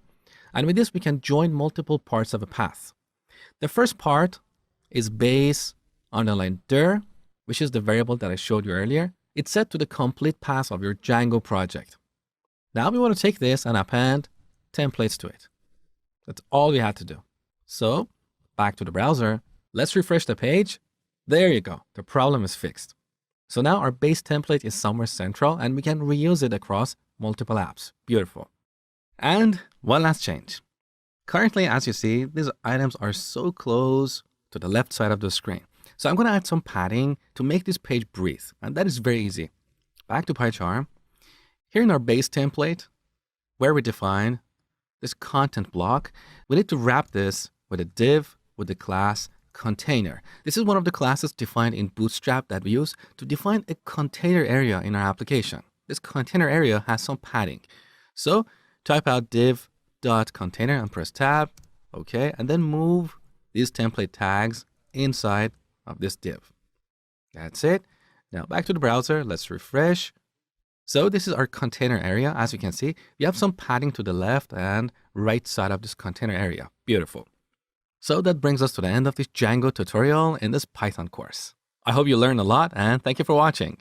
And with this, we can join multiple parts of a path. The first part is base_dir, which is the variable that I showed you earlier. It's set to the complete path of your Django project. Now we want to take this and append templates to it. That's all we had to do. So back to the browser. Let's refresh the page. There you go. The problem is fixed. So now our base template is somewhere central and we can reuse it across multiple apps. Beautiful. And one last change. Currently, as you see, these items are so close to the left side of the screen. So I'm going to add some padding to make this page breathe. And that is very easy. Back to PyCharm. Here in our base template, where we define this content block, we need to wrap this with a div with the class container. This is one of the classes defined in Bootstrap that we use to define a container area in our application. This container area has some padding. So type out div.container and press tab. Okay, and then move these template tags inside of this div. That's it. Now back to the browser. Let's refresh. So this is our container area. As you can see, we have some padding to the left and right side of this container area. Beautiful. So that brings us to the end of this Django tutorial in this Python course. I hope you learned a lot and thank you for watching.